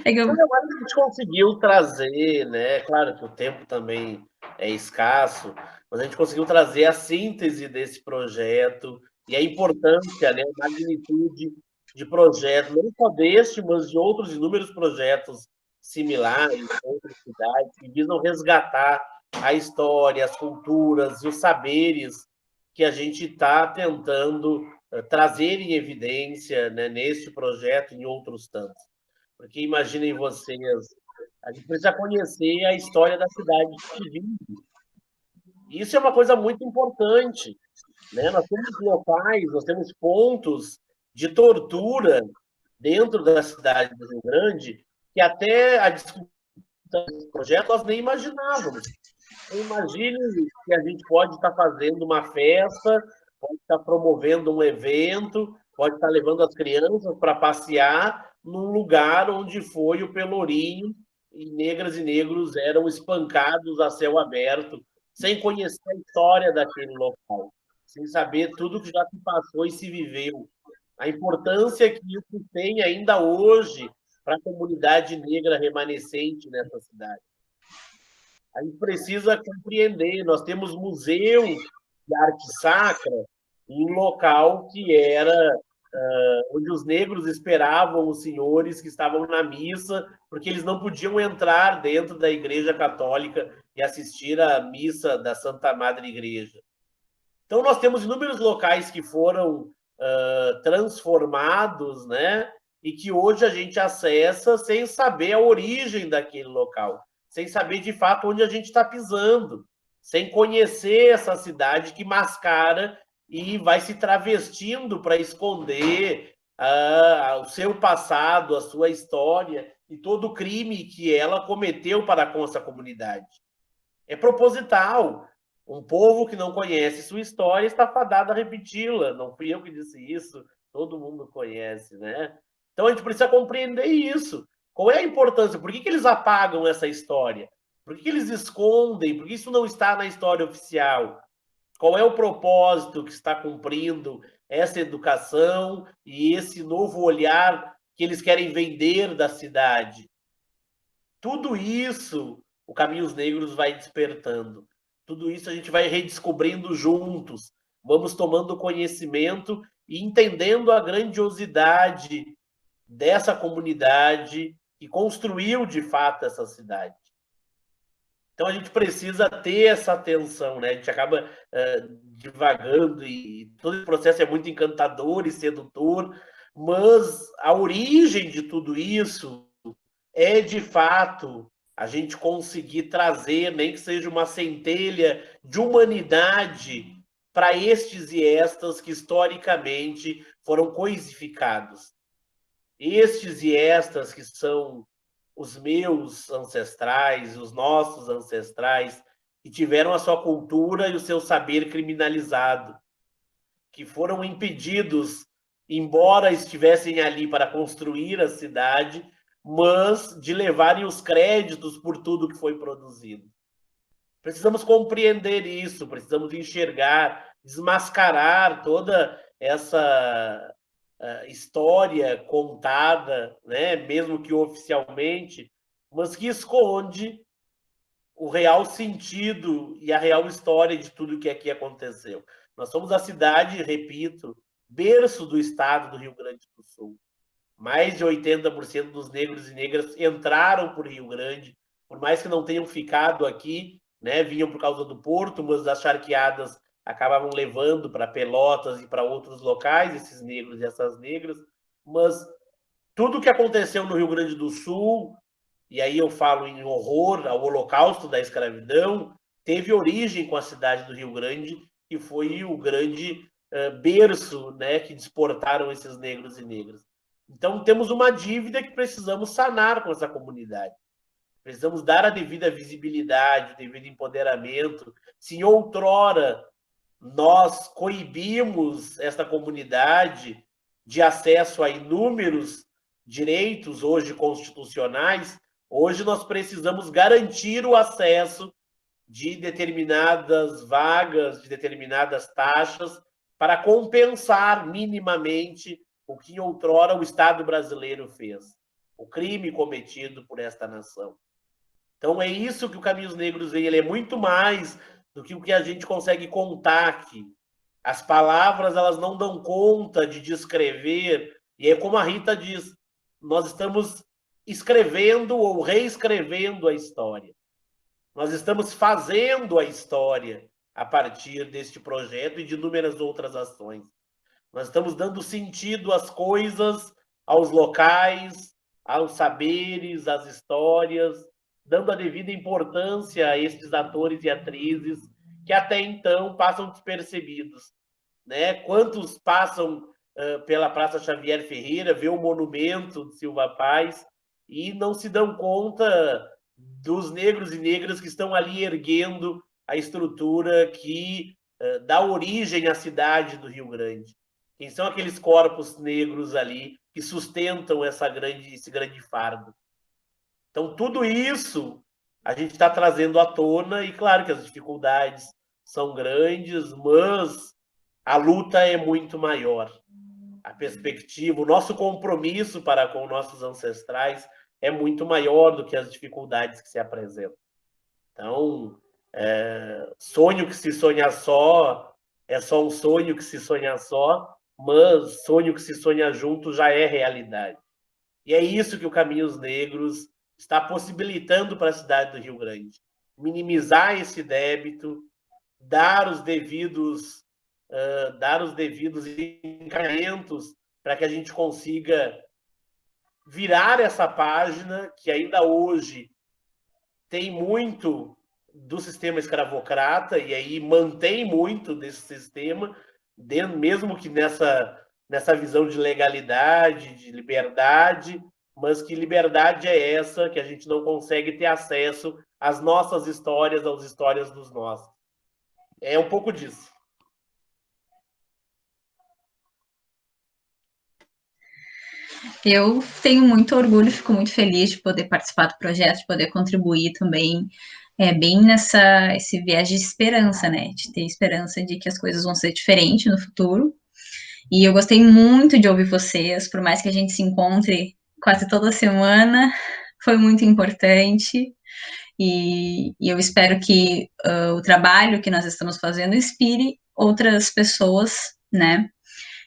Eu acho que a gente conseguiu trazer, né? Claro que o tempo também é escasso, mas a gente conseguiu trazer a síntese desse projeto e a importância, né, a magnitude de projetos, não só deste, mas de outros inúmeros projetos similares em outras cidades, que visam resgatar a história, as culturas e os saberes que a gente está tentando trazer em evidência, né, neste projeto e em outros tantos. Porque imaginem vocês, a gente precisa conhecer a história da cidade que vive. Isso é uma coisa muito importante, né? Nós temos locais, nós temos pontos de tortura dentro da cidade do Rio Grande que até a discussão desse projeto nós nem imaginávamos. Imagine que a gente pode estar fazendo uma festa, pode estar promovendo um evento, pode estar levando as crianças para passear num lugar onde foi o Pelourinho e negras e negros eram espancados a céu aberto, sem conhecer a história daquele local, sem saber tudo que já se passou e se viveu. A importância que isso tem ainda hoje para a comunidade negra remanescente nessa cidade. A gente precisa compreender, nós temos museus de arte sacra em um local que era onde os negros esperavam os senhores que estavam na missa, porque eles não podiam entrar dentro da Igreja Católica e assistir à missa da Santa Madre Igreja. Então, nós temos inúmeros locais que foram transformados, né? E que hoje a gente acessa sem saber a origem daquele local, sem saber de fato onde a gente está pisando, sem conhecer essa cidade que mascara e vai se travestindo para esconder o seu passado, a sua história e todo o crime que ela cometeu para com essa comunidade. É proposital. Um povo que não conhece sua história está fadado a repeti-la. Não fui eu que disse isso, todo mundo conhece, né? Então a gente precisa compreender isso. Qual é a importância? Por que eles apagam essa história? Por que eles escondem? Por que isso não está na história oficial? Qual é o propósito que está cumprindo essa educação e esse novo olhar que eles querem vender da cidade? Tudo isso o Caminhos Negros vai despertando. Tudo isso a gente vai redescobrindo juntos. Vamos tomando conhecimento e entendendo a grandiosidade dessa comunidade que construiu, de fato, essa cidade. Então, a gente precisa ter essa atenção, né? A gente acaba divagando e todo esse processo é muito encantador e sedutor, mas a origem de tudo isso é, de fato, a gente conseguir trazer, nem que seja uma centelha de humanidade para estes e estas que historicamente foram coisificados. Estes e estas que são os meus ancestrais, os nossos ancestrais, que tiveram a sua cultura e o seu saber criminalizado, que foram impedidos, embora estivessem ali para construir a cidade, mas de levarem os créditos por tudo que foi produzido. Precisamos compreender isso, precisamos enxergar, desmascarar toda essa história contada, né, mesmo que oficialmente, mas que esconde o real sentido e a real história de tudo que aqui aconteceu. Nós somos a cidade, repito, berço do estado do Rio Grande do Sul. Mais de 80% dos negros e negras entraram por Rio Grande, por mais que não tenham ficado aqui, né, vinham por causa do porto, mas as charqueadas acabavam levando para Pelotas e para outros locais, esses negros e essas negras, mas tudo que aconteceu no Rio Grande do Sul, e aí eu falo em horror ao holocausto da escravidão, teve origem com a cidade do Rio Grande, que foi o grande berço, né, que exportaram esses negros e negras. Então, temos uma dívida que precisamos sanar com essa comunidade. Precisamos dar a devida visibilidade, o devido empoderamento. Se outrora nós coibimos essa comunidade de acesso a inúmeros direitos hoje constitucionais, hoje nós precisamos garantir o acesso de determinadas vagas, de determinadas taxas, para compensar minimamente o que outrora o Estado brasileiro fez, o crime cometido por esta nação. Então é isso que o Caminhos Negros vem, ele é muito mais do que o que a gente consegue contar aqui. As palavras, elas não dão conta de descrever, e é como a Rita diz, nós estamos escrevendo ou reescrevendo a história. Nós estamos fazendo a história a partir deste projeto e de inúmeras outras ações. Nós estamos dando sentido às coisas, aos locais, aos saberes, às histórias, dando a devida importância a estes atores e atrizes que até então passam despercebidos, né? Quantos passam pela Praça Xavier Ferreira, vê o monumento de Silva Paz e não se dão conta dos negros e negras que estão ali erguendo a estrutura que dá origem à cidade do Rio Grande. Quem são aqueles corpos negros ali que sustentam esse grande fardo? Então, tudo isso a gente está trazendo à tona, e claro que as dificuldades são grandes, mas a luta é muito maior. A perspectiva, o nosso compromisso para com nossos ancestrais é muito maior do que as dificuldades que se apresentam. Então, sonho que se sonha só é só um sonho que se sonha só, mas sonho que se sonha junto já é realidade. E é isso que o Caminhos Negros está possibilitando para a cidade do Rio Grande. Minimizar esse débito, dar os devidos encaminhamentos para que a gente consiga virar essa página que ainda hoje tem muito do sistema escravocrata e aí mantém muito desse sistema, mesmo que nessa visão de legalidade, de liberdade, mas que liberdade é essa que a gente não consegue ter acesso às nossas histórias, às histórias dos nossos. É um pouco disso. Eu tenho muito orgulho, fico muito feliz de poder participar do projeto, de poder contribuir também, bem esse viés de esperança, né? De ter esperança de que as coisas vão ser diferentes no futuro. E eu gostei muito de ouvir vocês, por mais que a gente se encontre quase toda semana, foi muito importante. E eu espero que o trabalho que nós estamos fazendo inspire outras pessoas, né?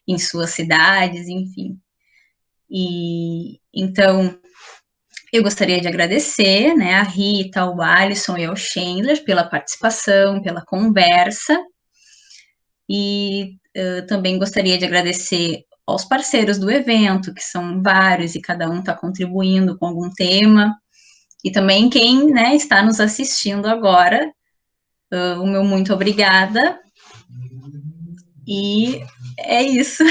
Em suas cidades, enfim. E então eu gostaria de agradecer, né, a Rita, ao Alisson e ao Chandler pela participação, pela conversa, e também gostaria de agradecer aos parceiros do evento, que são vários e cada um está contribuindo com algum tema, e também quem, né, está nos assistindo agora, o meu muito obrigada, e é isso.